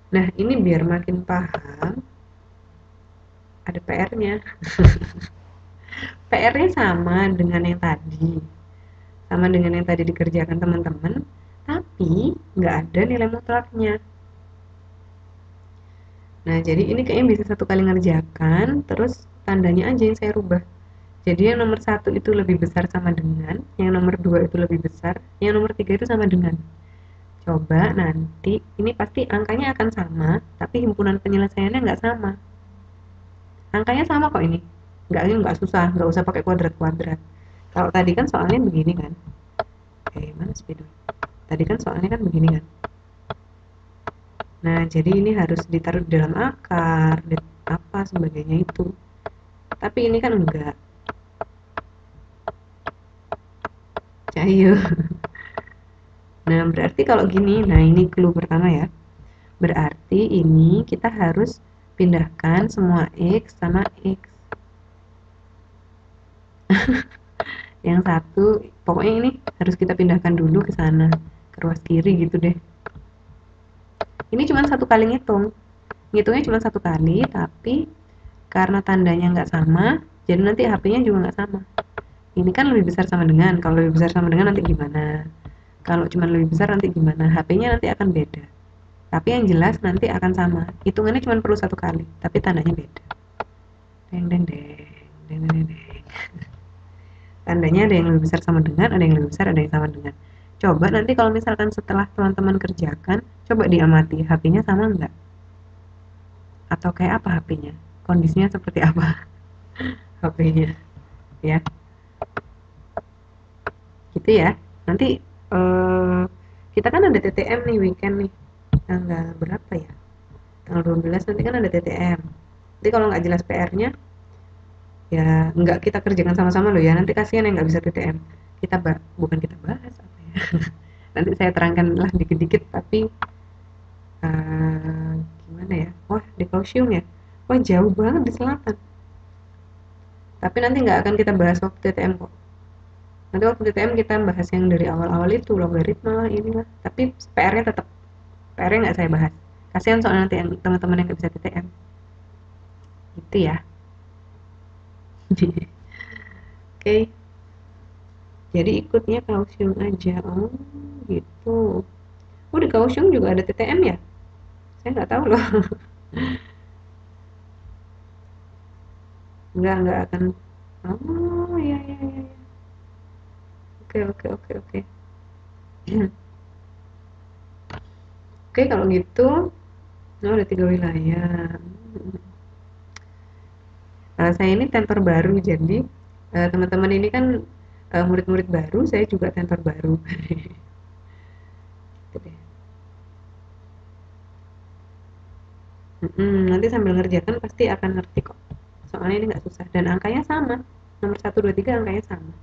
Nah, ini biar makin paham, ada PR-nya. PR-nya sama dengan yang tadi. Sama dengan yang tadi dikerjakan teman-teman, tapi nggak ada nilai mutlaknya. Nah, jadi ini kayaknya bisa satu kali ngerjakan, terus tandanya aja yang saya rubah. Jadi yang nomor 1 itu lebih besar sama dengan, yang nomor 2 itu lebih besar, yang nomor 3 itu sama dengan. Coba nanti, ini pasti angkanya akan sama, tapi himpunan penyelesaiannya nggak sama. Angkanya sama kok ini. Nggak susah, nggak usah pakai kuadrat-kuadrat. Kalau tadi kan soalnya begini kan. Mana speedo? Tadi kan soalnya kan begini kan. Nah, jadi ini harus ditaruh di dalam akar, apa sebagainya itu. Tapi ini kan enggak. Cahayu. Nah, berarti kalau gini, nah ini clue pertama ya. Berarti ini kita harus pindahkan semua X sama X. Yang satu, pokoknya ini harus kita pindahkan dulu ke sana, ke ruas kiri gitu deh. Ini cuma satu kali ngitungnya cuma satu kali, tapi karena tandanya nggak sama, jadi nanti HP-nya juga nggak sama. Ini kan lebih besar sama dengan, kalau lebih besar sama dengan nanti gimana, kalau cuma lebih besar nanti gimana, HP-nya nanti akan beda. Tapi yang jelas nanti akan sama, hitungannya cuma perlu satu kali, tapi tandanya beda. Deng deng deng deng deng deng. Tandanya ada yang lebih besar sama dengan, ada yang lebih besar, ada yang sama dengan. Coba nanti kalau misalkan setelah teman-teman kerjakan, coba diamati HP-nya sama enggak? Atau kayak apa HP-nya? Kondisinya seperti apa HP-nya? Ya, gitu ya. Nanti kita kan ada TTM nih weekend nih. Tanggal berapa ya? Tanggal 12 nanti kan ada TTM. Nanti kalau nggak jelas PR-nya, ya nggak kita kerjakan sama-sama loh ya. Nanti kasihan yang nggak bisa TTM. Bukan kita bahas apa ya. Nanti saya terangkan lah dikit-dikit, tapi gimana ya, wah di Kaohsiung ya, wah jauh banget di selatan, tapi nanti nggak akan kita bahas waktu TTM kok. Nanti waktu TTM kita bahas yang dari awal-awal itu, logaritma lah inilah, tapi PR-nya tetap, PR-nya nggak saya bahas, kasihan soalnya nanti yang teman-teman yang nggak bisa TTM Itu ya. Oke, jadi ikutnya Kaohsiung aja. Oh, gitu. Oh, di Kaohsiung juga ada TTM ya? Saya nggak tahu loh. Nggak akan. Oh, iya, iya, iya, iya. Oke, oke, oke, oke. Oke, kalau gitu, oh, ada 3 wilayah. Saya ini tentor baru, jadi teman-teman ini kan murid-murid baru, saya juga tentor baru. Gitu deh. Nanti sambil ngerjakan pasti akan ngerti kok. Soalnya ini nggak susah dan angkanya sama. Nomor 1, 2, 3 angkanya sama.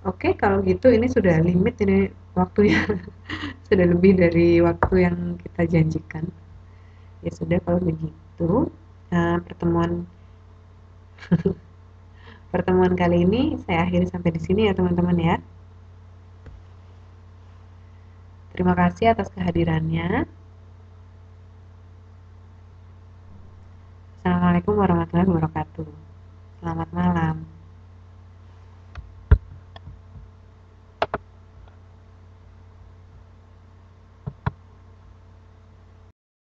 Oke, kalau gitu ini sudah limit ini waktunya. Sudah lebih dari waktu yang kita janjikan. Ya sudah kalau begitu, pertemuan pertemuan kali ini saya akhiri sampai di sini ya teman-teman ya. Terima kasih atas kehadirannya. Assalamualaikum warahmatullahi wabarakatuh. Selamat malam.